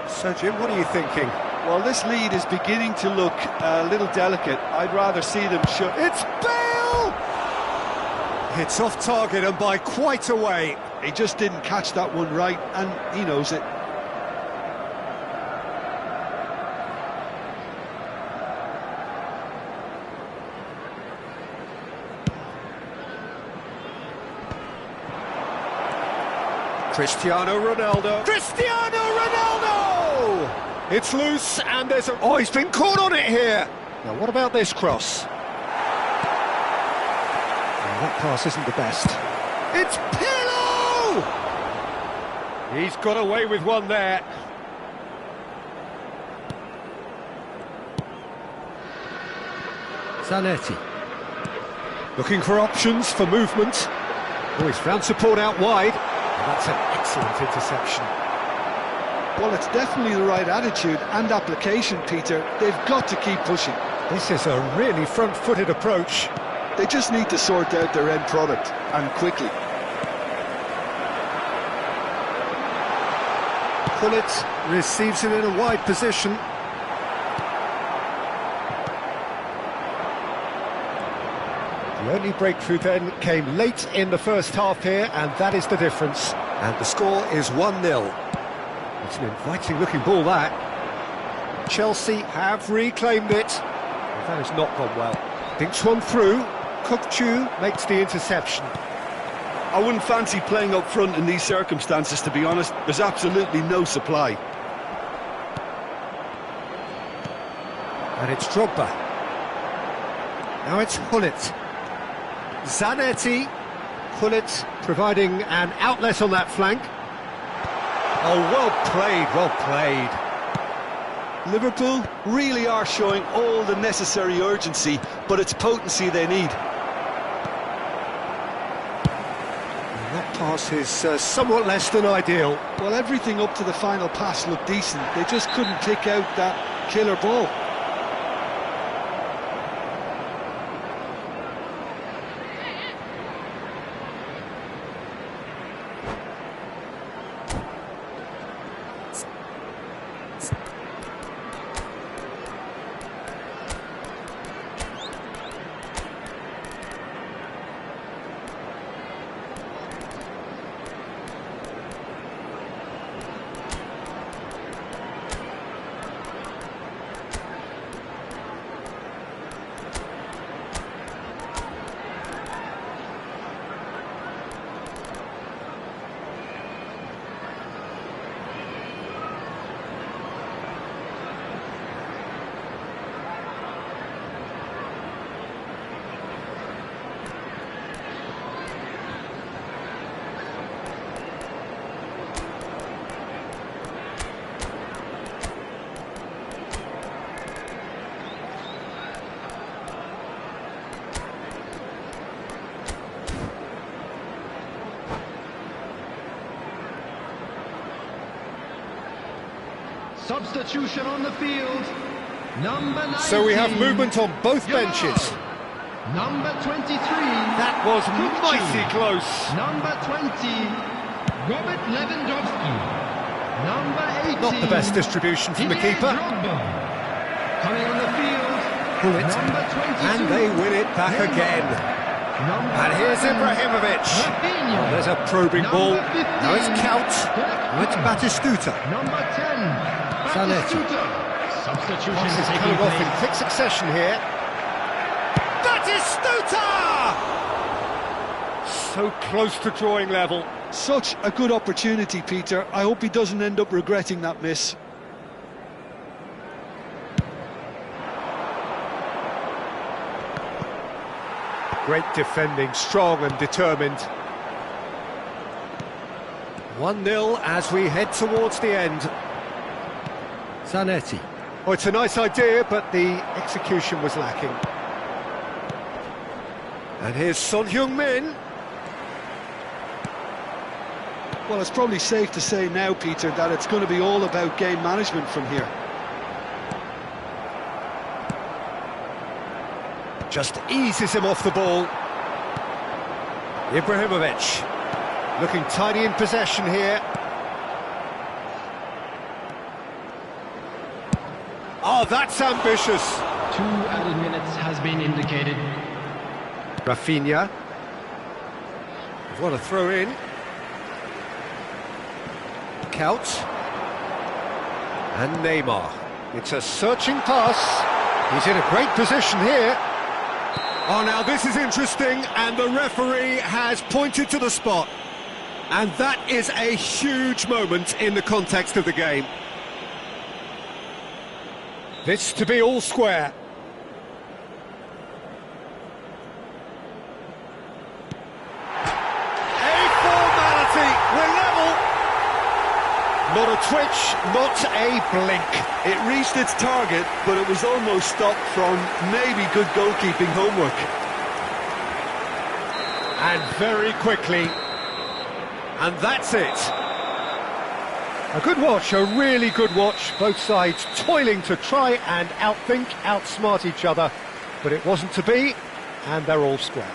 So, Jim, what are you thinking? Well, this lead is beginning to look a little delicate. I'd rather see them shut. It's Bale! It's off target and by quite a way. He just didn't catch that one right, and he knows it. Cristiano Ronaldo. Cristiano Ronaldo! It's loose and there's a... Oh, he's been caught on it here. Now, what about this cross? Well, that pass isn't the best. It's Pirlo! He's got away with one there. Zanetti. Looking for options for movement. Oh, he's found support out wide. That's an excellent interception. Well, it's definitely the right attitude and application, Peter. They've got to keep pushing. This is a really front-footed approach. They just need to sort out their end product, and quickly. Gullit receives it in a wide position. The only breakthrough then came late in the first half here, and that is the difference. And the score is 1-0. It's an inviting-looking ball, that. Chelsea have reclaimed it. And that has not gone well. Dinks one through. Kukçu makes the interception. I wouldn't fancy playing up front in these circumstances, to be honest. There's absolutely no supply. And it's Drogba. Now it's Gullit. Zanetti. Gullit providing an outlet on that flank. Oh, well played. Liverpool really are showing all the necessary urgency, but it's potency they need. And that pass is somewhat less than ideal. Well, everything up to the final pass looked decent. They just couldn't pick out that killer ball. Substitution on the field. Number 19. So we have movement on both benches. Number 23. That was mighty close. Number 20. Robert Lewandowski. Number 18. Not the best distribution from the Didier keeper. Drogba. Coming on the field. Pullet. Number 22. And they win it back Neymar. again. Number And here's 11. Ibrahimovic. Rafinha. Oh, there's a probing ball. Number 15. Now it's Count. Now it's Batistuta. Number 10. Zanetti. Batistuta. Substitution Passes taking coming off in place. quick succession here. Batistuta! So close to drawing level. Such a good opportunity, Peter. I hope he doesn't end up regretting that miss. Great defending, strong and determined. 1-0 as we head towards the end. Zanetti. Oh, it's a nice idea, but the execution was lacking. And here's Son Heung-min. Well, it's probably safe to say now, Peter, that it's going to be all about game management from here. Just eases him off the ball. Ibrahimovic. Looking tidy in possession here. Oh, that's ambitious. 2 added minutes has been indicated. Rafinha. What a throw in. Count. And Neymar. It's a searching pass. He's in a great position here. Oh, now this is interesting, and the referee has pointed to the spot. And that is a huge moment in the context of the game. This to be all square. A formality, we're level. Not a twitch, not a blink. It reached its target, but it was almost stopped from maybe good goalkeeping homework. And very quickly. And that's it. A good watch, a really good watch. Both sides toiling to try and outthink, outsmart each other. But it wasn't to be, and they're all square.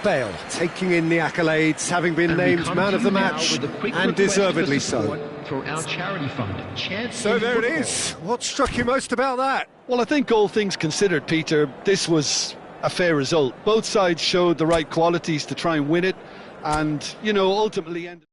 Bale taking in the accolades, having been And we named come man to of the you now match, with a quick and request for deservedly support so. For our charity fund, Chance So in there it Football. is. What struck you most about that? Well, I think all things considered, Peter, this was a fair result. Both sides showed the right qualities to try and win it, and, you know, ultimately ended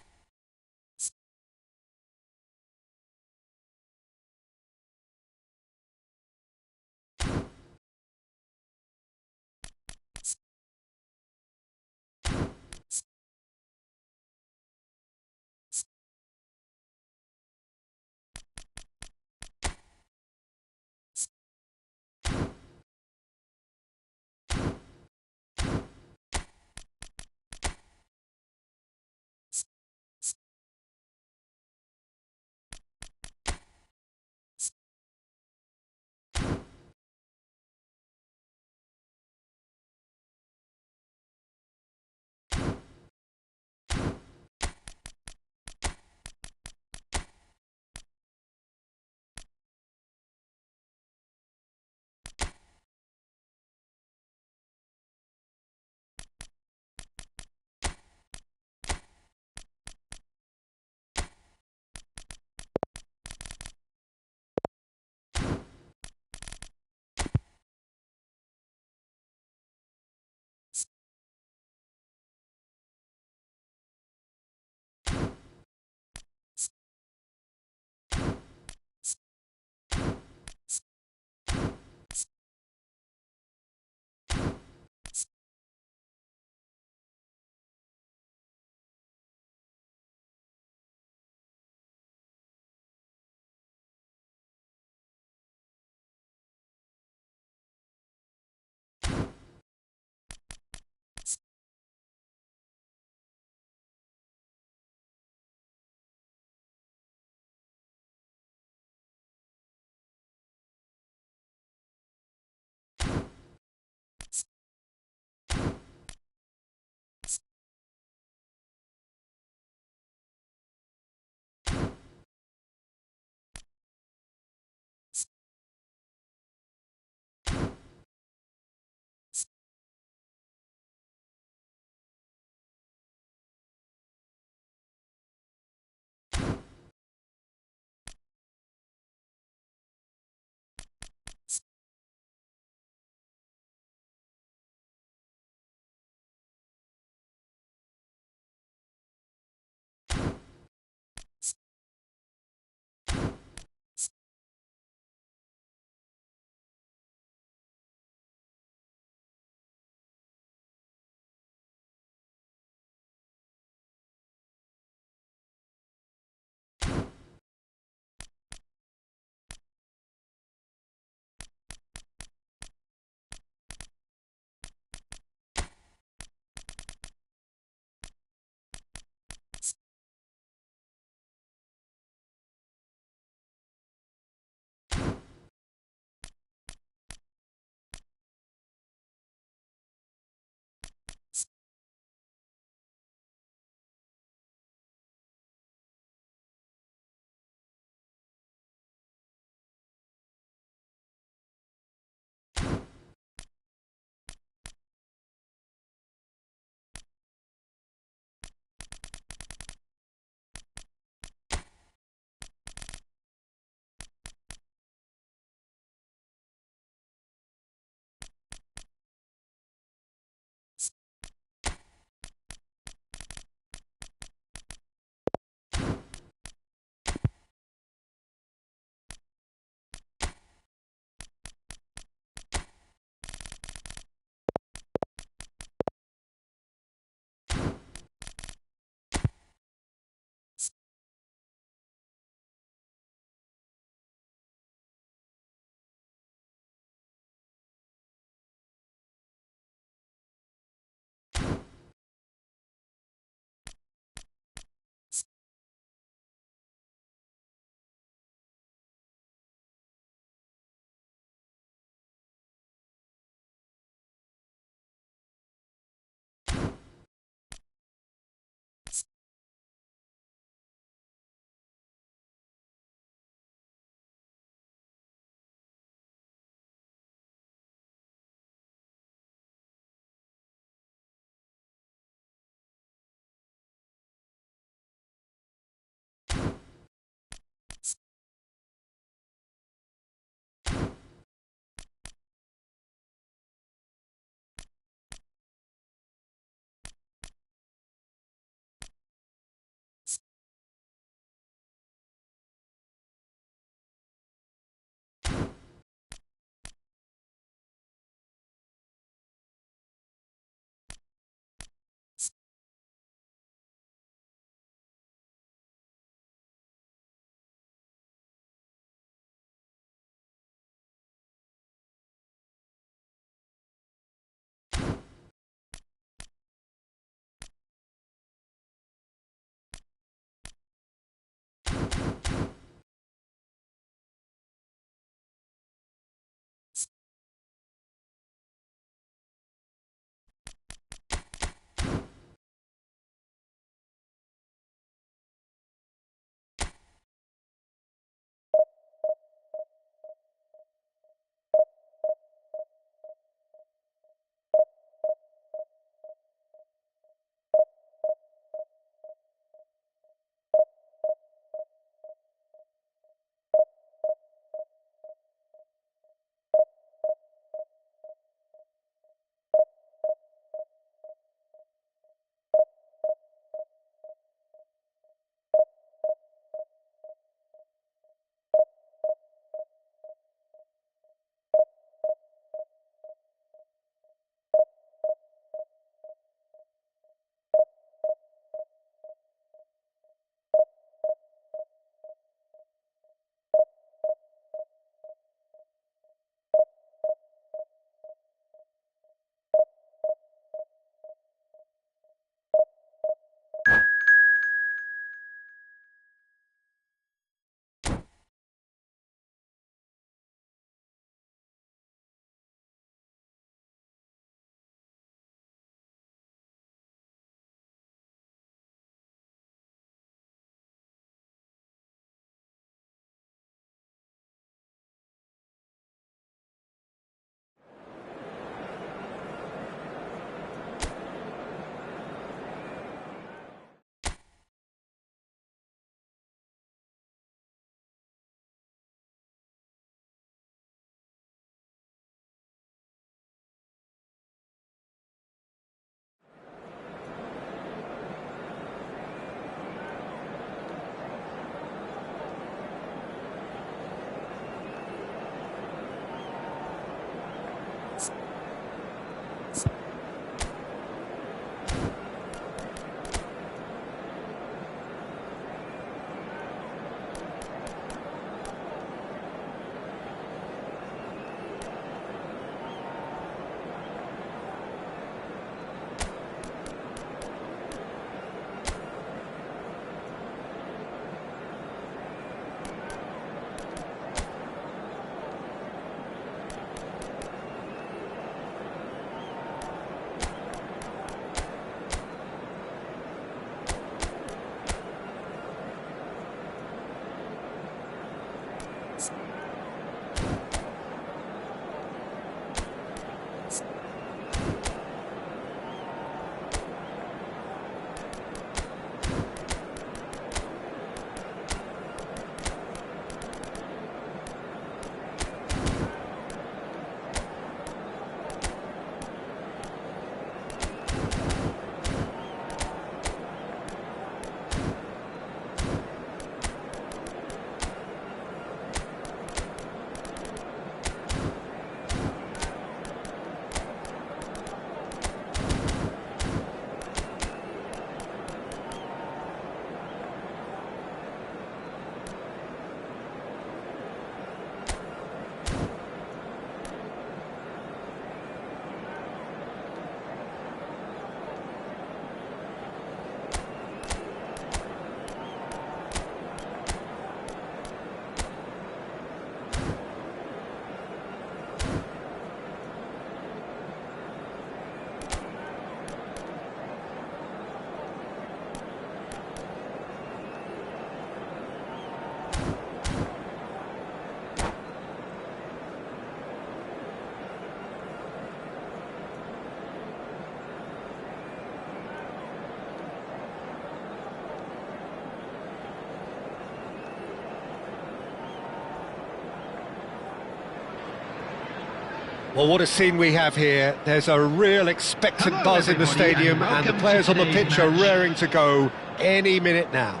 Well, what a scene we have here. There's a real expectant Hello, buzz in the everybody, stadium, and and the welcome players to on the today's pitch are match. raring to go any minute now.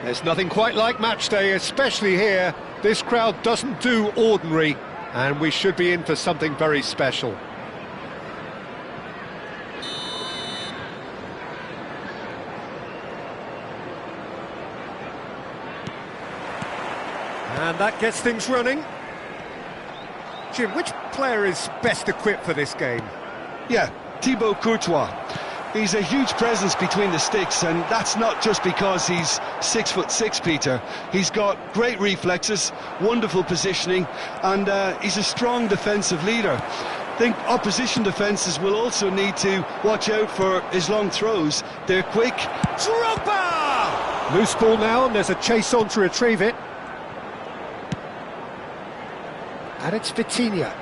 There's nothing quite like match day, especially here. This crowd doesn't do ordinary, and we should be in for something very special. And that gets things running. Jim, which player is best equipped for this game? Yeah, Thibaut Courtois. He's a huge presence between the sticks, and that's not just because he's 6'6", Peter. He's got great reflexes, wonderful positioning, and he's a strong defensive leader. I think opposition defences will also need to watch out for his long throws. They're quick. Drogba! Loose ball now, and there's a chase on to retrieve it. And it's Vitinha.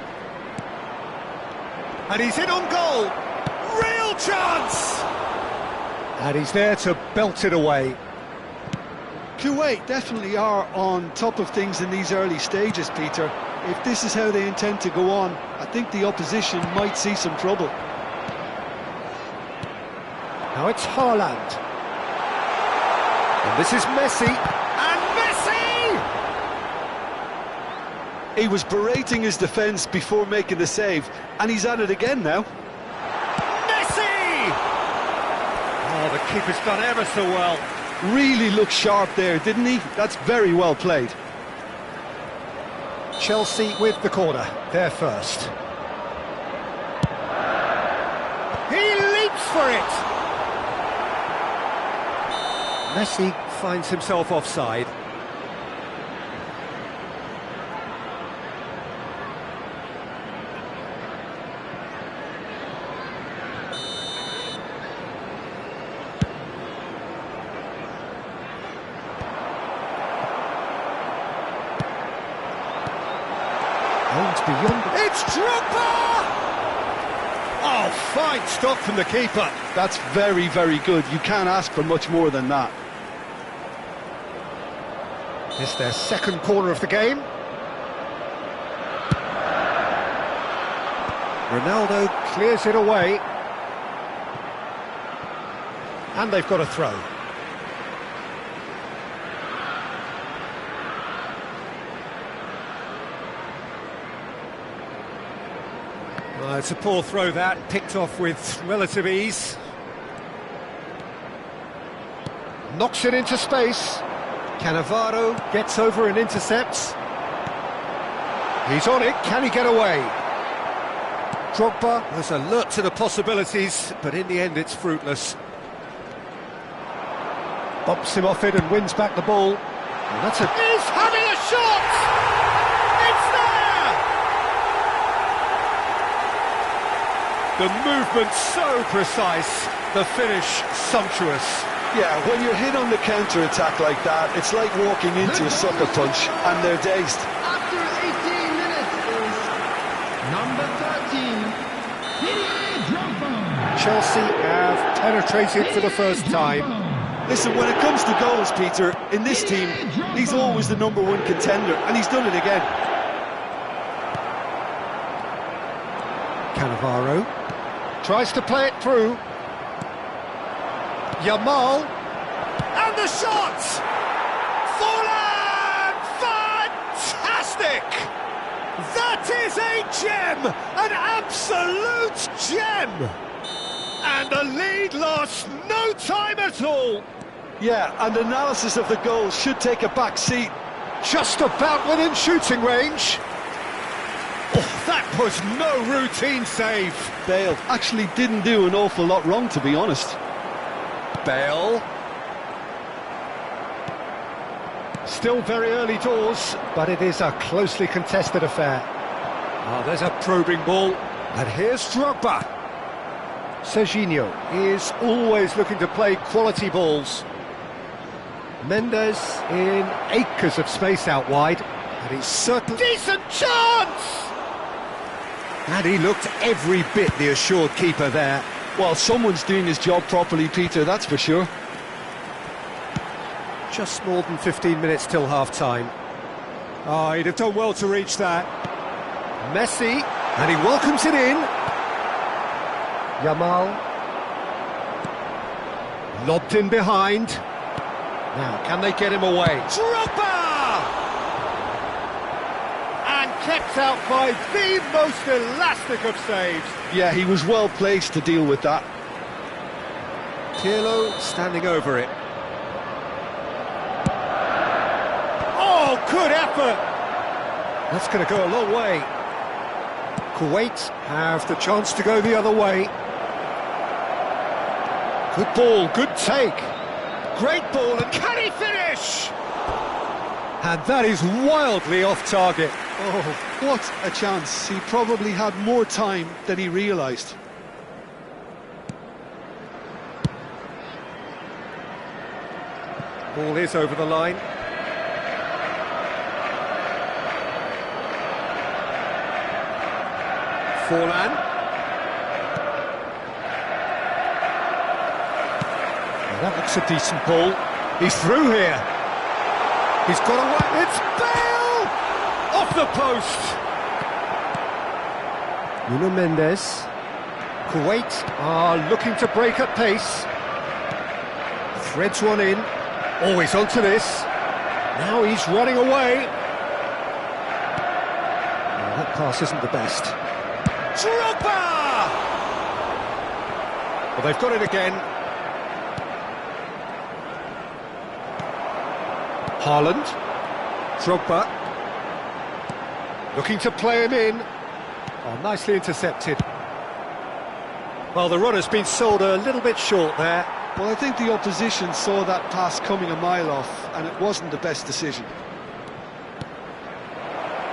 And he's in on goal. Real chance! And he's there to belt it away. Kuwait definitely are on top of things in these early stages, Peter. If this is how they intend to go on, I think the opposition might see some trouble. Now it's Haaland. And this is Messi. And Messi! He was berating his defence before making the save, and he's at it again now. Messi! Oh, the keeper's done ever so well. Really looked sharp there, didn't he? That's very well played. Chelsea with the corner. They're first. He leaps for it! Messi finds himself offside. Beyond. It's Drogba! Oh, fine stop from the keeper. That's very, very good. You can't ask for much more than that. It's their second corner of the game. Ronaldo clears it away. And they've got a throw. It's a poor throw that, picked off with relative ease. Knocks it into space. Cannavaro gets over and intercepts. He's on it, can he get away? Drogba was alert to the possibilities, but in the end it's fruitless. Bumps him off it and wins back the ball. And that's a... He's having a shot! It's there! The movement so precise, the finish sumptuous. Yeah, when you're hit on the counter-attack like that, it's like walking into a sucker punch, and they're dazed. After 18 minutes is number 13, Didier Drogba. Chelsea have penetrated for the first time. Listen, when it comes to goals, Peter, in this team, he's always the number one contender, and he's done it again. Cannavaro tries to play it through. Yamal, and the shot! Forlan! Fantastic! That is a gem! An absolute gem! And the lead lost no time at all! Yeah, and analysis of the goal should take a back seat. Just about within shooting range. Oh, that was no routine save. Bale actually didn't do an awful lot wrong, to be honest. Bale. Still very early doors, but it is a closely contested affair. Oh, there's a probing ball. And here's Drogba. Serginho is always looking to play quality balls. Mendes in acres of space out wide. And he's certain... Decent chance! And he looked every bit the assured keeper there. Well, someone's doing his job properly, Peter, that's for sure. Just more than 15 minutes till half-time. Oh, he'd have done well to reach that. Messi, and he welcomes it in. Yamal. Lobbed in behind. Now, can they get him away? Drogba! And kept out by the most elastic of saves. Yeah, he was well placed to deal with that. Pirlo standing over it. Oh, good effort! That's going to go a long way. Kuwait have the chance to go the other way. Good ball, good take. Great ball, and can he finish? And that is wildly off target. Oh, what a chance. He probably had more time than he realised. Ball is over the line. Forlan. Well, that looks a decent ball. He's through here. He's got away. It's Bale! Off the post. Nuno Mendes. Kuwait are looking to break at pace. Threads one in. Always onto this. Now he's running away. Well, that pass isn't the best. Drogba! Well, they've got it again. Haaland. Drogba. Looking to play him in. Oh, nicely intercepted. Well, the runner's been sold a little bit short there. Well, I think the opposition saw that pass coming a mile off, and it wasn't the best decision.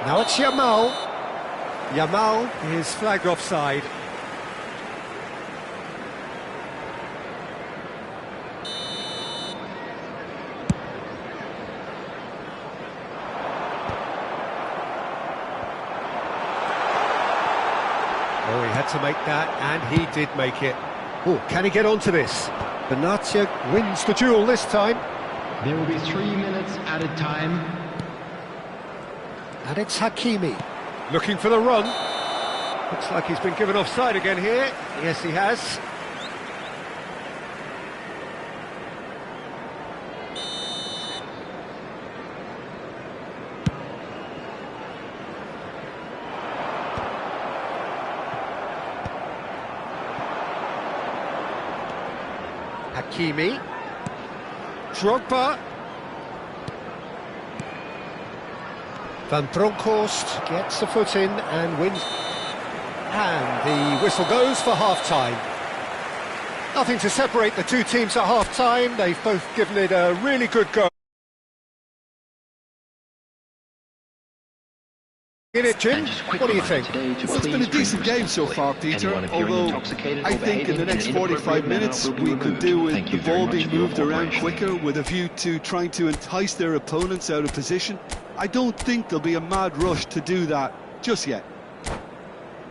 Now it's Yamal. Yamal is flagged offside. Oh, he had to make that, and he did make it. Oh, can he get onto this? Benatia wins the duel this time. There will be 3 minutes added time. And it's Hakimi. Looking for the run. Looks like he's been given offside again here. Yes, he has. Hakimi. Drogba. Van Bronckhorst gets a foot in and wins. And the whistle goes for half-time. Nothing to separate the two teams at half-time. They've both given it a really good go. In it, Jim, what do you think? Well, it's been a decent game so far, Peter, although I think in the next 45 minutes we could do with the ball being moved around quicker with a view to trying to entice their opponents out of position. I don't think there'll be a mad rush to do that just yet.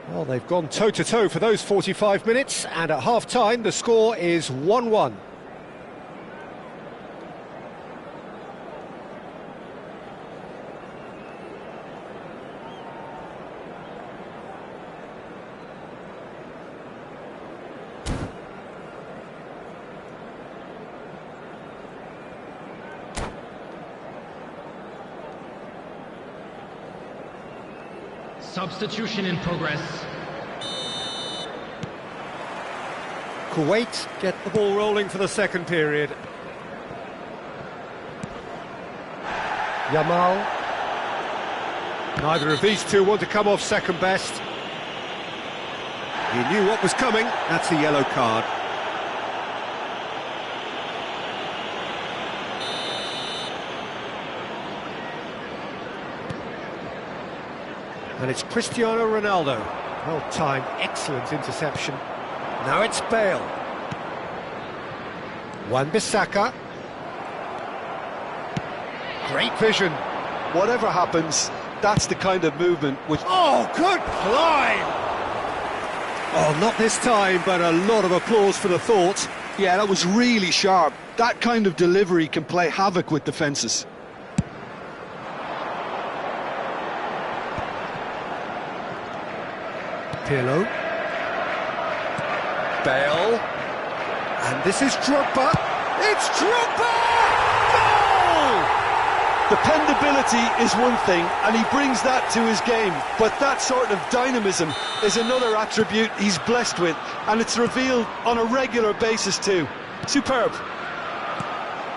Well, they've gone toe-to-toe for those 45 minutes, and at half-time the score is 1-1. Substitution in progress. Kuwait get the ball rolling for the second period. Yamal. Neither of these two want to come off second best. He knew what was coming. That's a yellow card. And it's Cristiano Ronaldo. Well timed, excellent interception. Now it's Bale. Wan-Bissaka. Great vision. Whatever happens, that's the kind of movement which... Oh, good climb! Oh, not this time, but a lot of applause for the thought. Yeah, that was really sharp. That kind of delivery can play havoc with defences. Pirlo. Bale. And this is Drogba. It's Drogba! Goal! Dependability is one thing, and he brings that to his game, but that sort of dynamism is another attribute he's blessed with, and it's revealed on a regular basis too. Superb.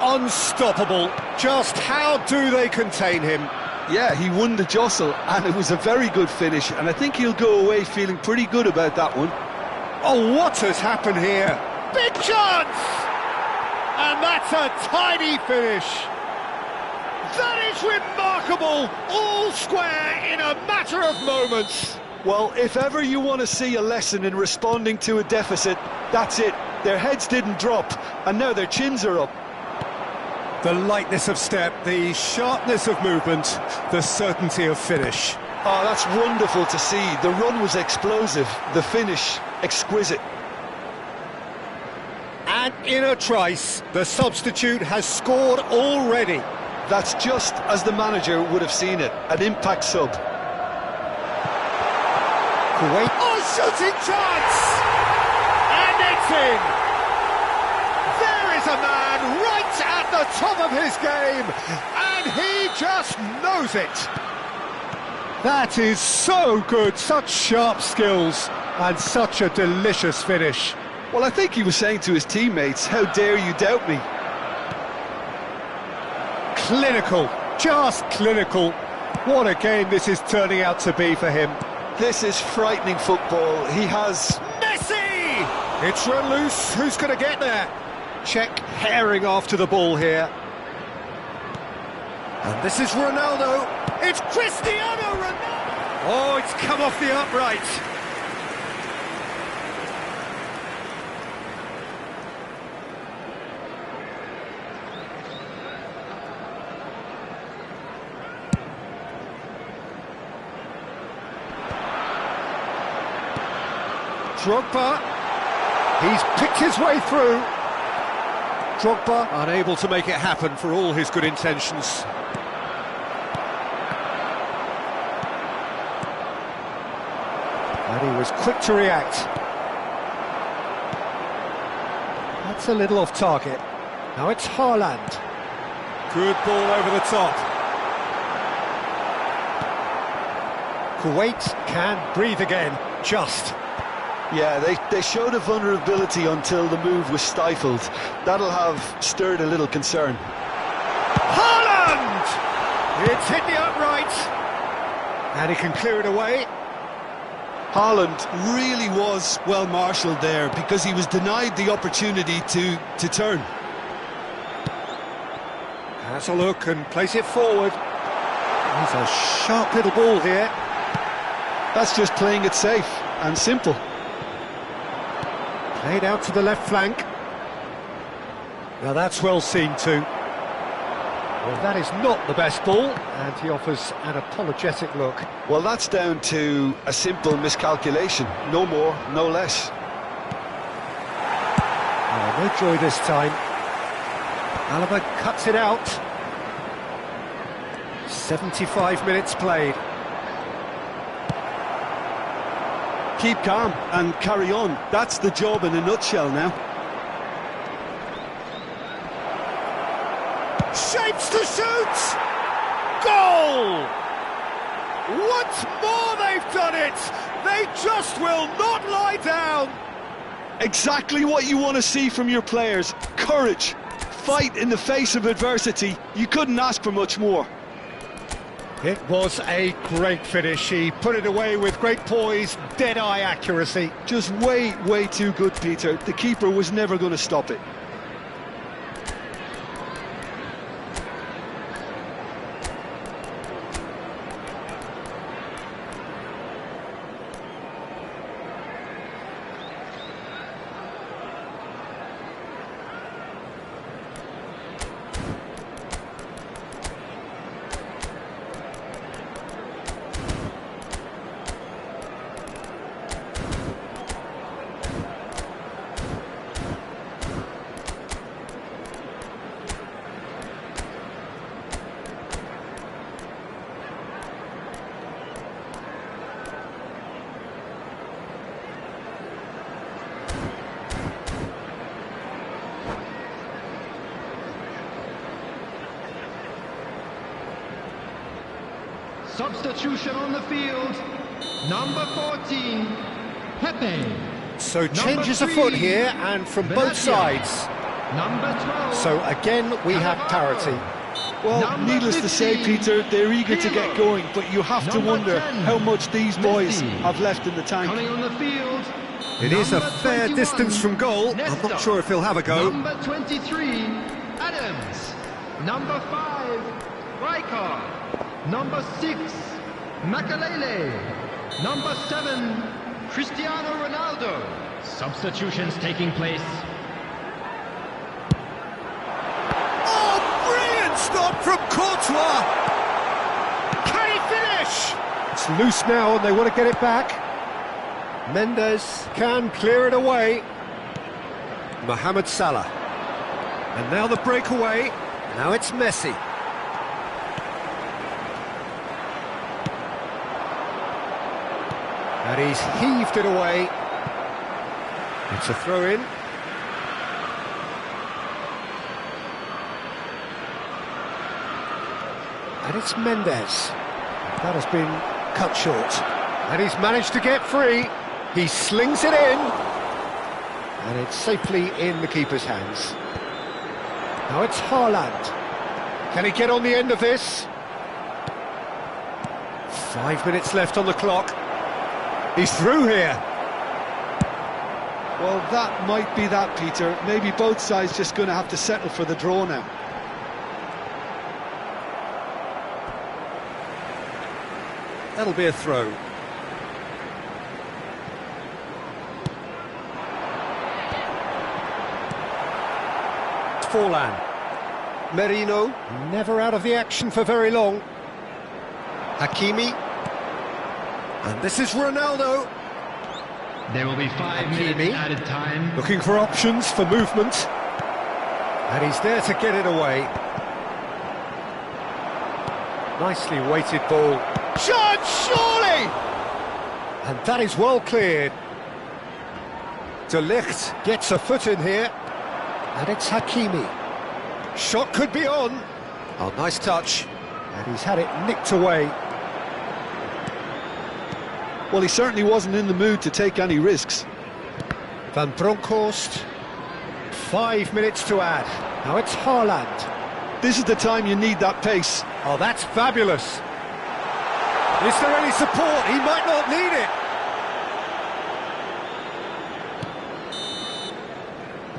Unstoppable. Just how do they contain him? Yeah, he won the jostle, and it was a very good finish, and I think he'll go away feeling pretty good about that one. Oh, what has happened here? Big chance! And that's a tiny finish. That is remarkable, all square in a matter of moments. Well, if ever you want to see a lesson in responding to a deficit, that's it. Their heads didn't drop, and now their chins are up. The lightness of step, the sharpness of movement, the certainty of finish. Oh, that's wonderful to see. The run was explosive, the finish exquisite. And in a trice, the substitute has scored already. That's just as the manager would have seen it, an impact sub. Kuwait. Oh, shooting chance! And it's in! There is a man right at the top of his game, and he just knows it. That is so good, such sharp skills, and such a delicious finish. Well, I think he was saying to his teammates, how dare you doubt me? Clinical, just clinical. What a game this is turning out to be for him. This is frightening football. He has... Messi! It's run loose. Who's going to get there? Czech herring after the ball here. And this is Ronaldo. It's Cristiano Ronaldo! Oh, it's come off the upright. Drogba, he's picked his way through. Drogba unable to make it happen for all his good intentions. And he was quick to react. That's a little off target. Now it's Haaland. Good ball over the top. Kuwait can breathe again, just. Yeah, they showed a vulnerability until the move was stifled. That'll have stirred a little concern. Haaland! It's hit the upright. And he can clear it away. Haaland really was well marshalled there because he was denied the opportunity to turn. Has a look and place it forward. He's a sharp little ball here. That's just playing it safe and simple. Played out to the left flank. Now that's well seen too. Well, that is not the best ball, and he offers an apologetic look. Well, that's down to a simple miscalculation. No more, no less. Oh, no joy this time. Alaba cuts it out. 75 minutes played. Keep calm and carry on. That's the job in a nutshell now. Shapes to shoot! Goal! Once more they've done it! They just will not lie down! Exactly what you want to see from your players. Courage. Fight in the face of adversity. You couldn't ask for much more. It was a great finish. He put it away with great poise, dead-eye accuracy. Just way, way too good, Peter. The keeper was never going to stop it. Substitution on the field. Number 14, Pepe. So changes afoot here, and from both sides. Number 12. So again, we have parity. Well, Number needless to say, 15, Peter, they're eager to get going, but you have to Number wonder 10, how much these boys Messi. have left in the tank. Coming on the field. It is a Number fair 21, distance from goal. I'm Nesta. not sure if he'll have a go. Number 23, Adams. Number 5, Rijkaard. Number 6, Makalele. Number 7, Cristiano Ronaldo. Substitutions taking place. Oh, brilliant stop from Courtois! Can he finish? It's loose now and they want to get it back. Mendes can clear it away. Mohamed Salah. And now the breakaway. Now it's Messi. And he's heaved it away. It's a throw-in. And it's Mendes. That has been cut short. And he's managed to get free. He slings it in. And it's safely in the keeper's hands. Now it's Haaland. Can he get on the end of this? 5 minutes left on the clock. He's through here. Well, that might be that, Peter. Maybe both sides just going to have to settle for the draw now. That'll be a throw. Forlan. Merino, never out of the action for very long. Hakimi. And this is Ronaldo. There will be 5 Hakimi. minutes added time. Looking for options for movement. And he's there to get it away. Nicely weighted ball. Shot, surely! And that is well cleared. De Ligt gets a foot in here. And it's Hakimi. Shot could be on. Oh, nice touch. And he's had it nicked away. Well, he certainly wasn't in the mood to take any risks. Van Bronckhorst. 5 minutes to add. Now it's Haaland. This is the time you need that pace. Oh, that's fabulous. Is there any support? He might not need it.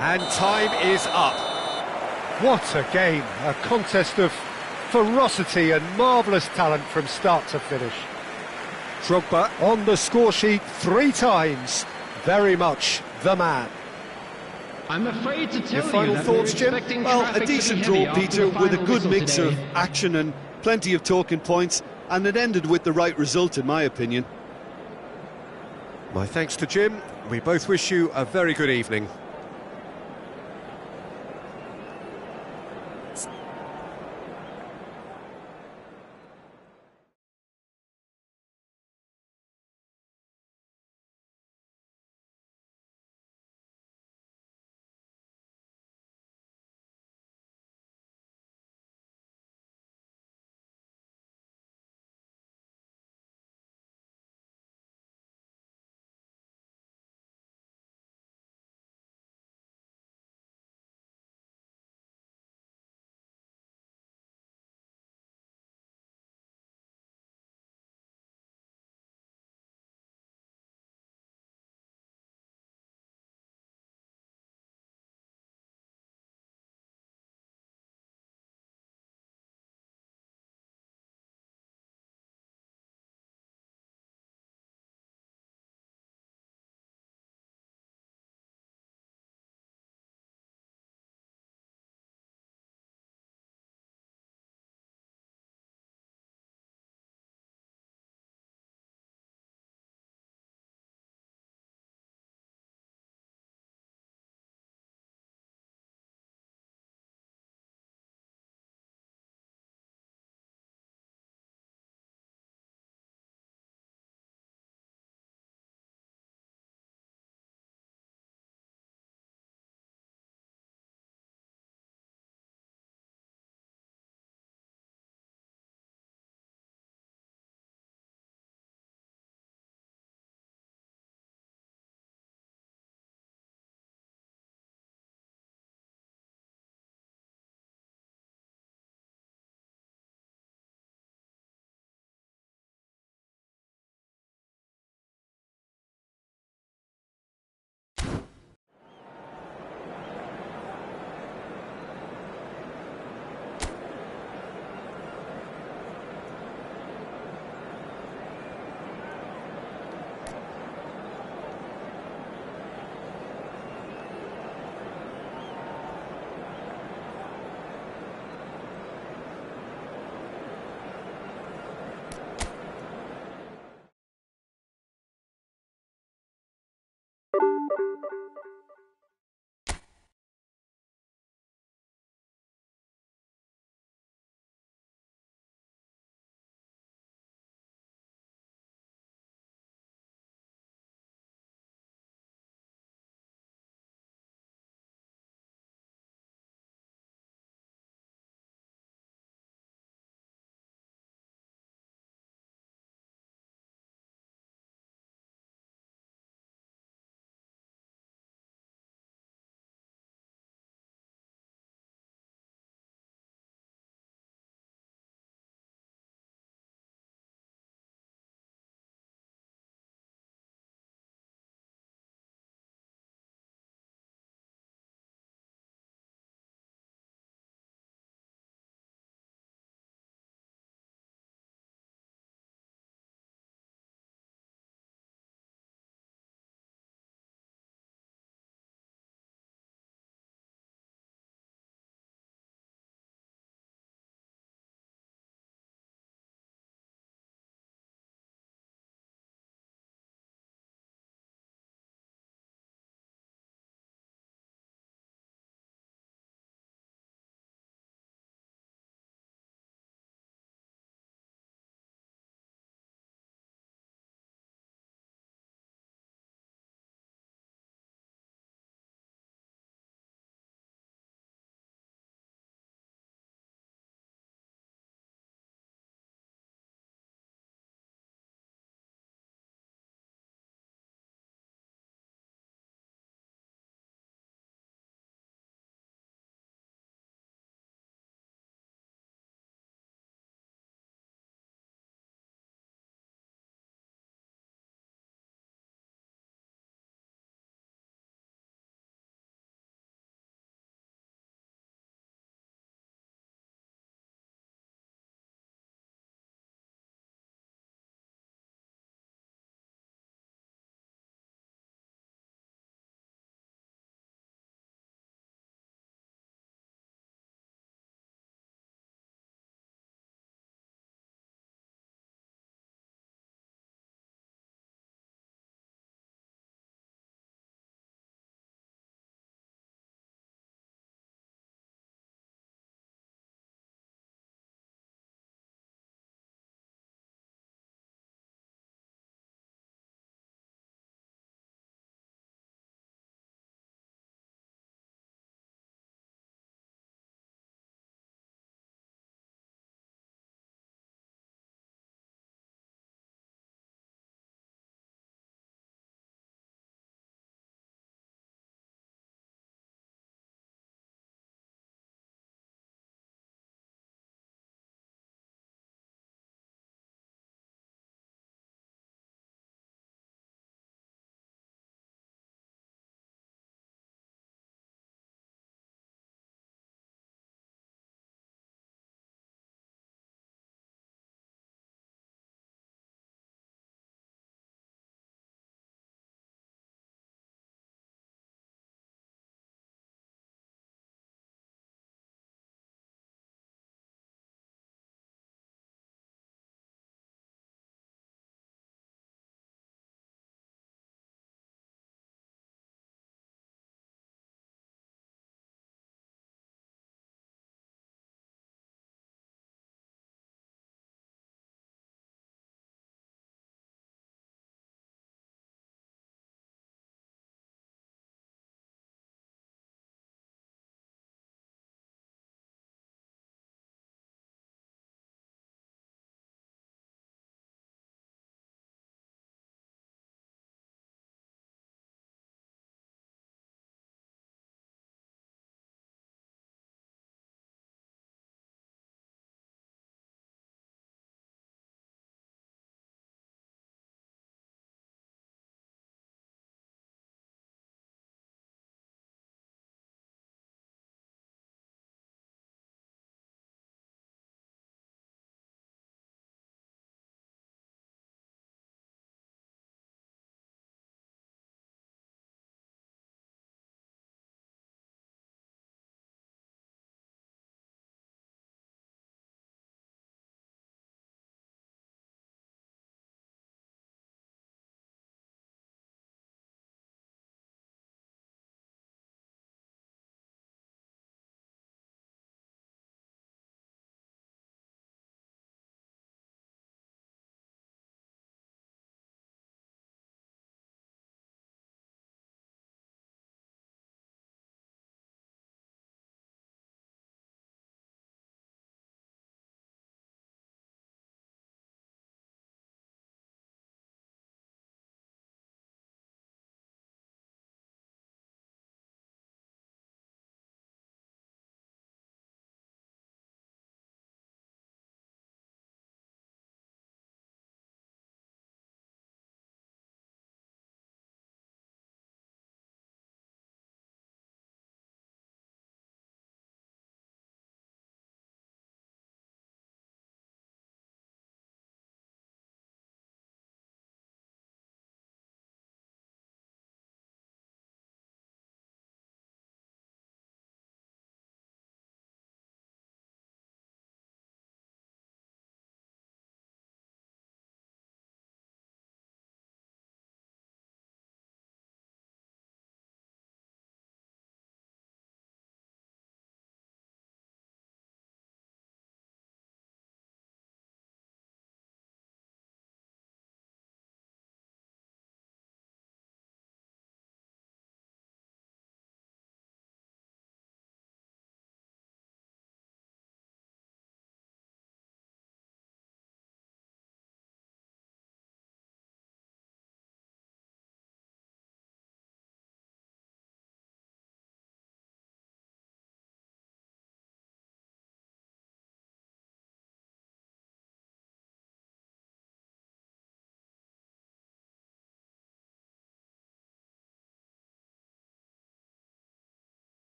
And time is up. What a game. A contest of ferocity and marvellous talent from start to finish. Drogba on the score sheet 3 times. Very much the man. I'm afraid to tell Your final you that thoughts, we're Jim? expecting Well, traffic a to be decent heavy draw, after Peter, the with a final good whistle mix of today. action and plenty of talking points, and it ended with the right result, in my opinion. My thanks to Jim. We both wish you a very good evening.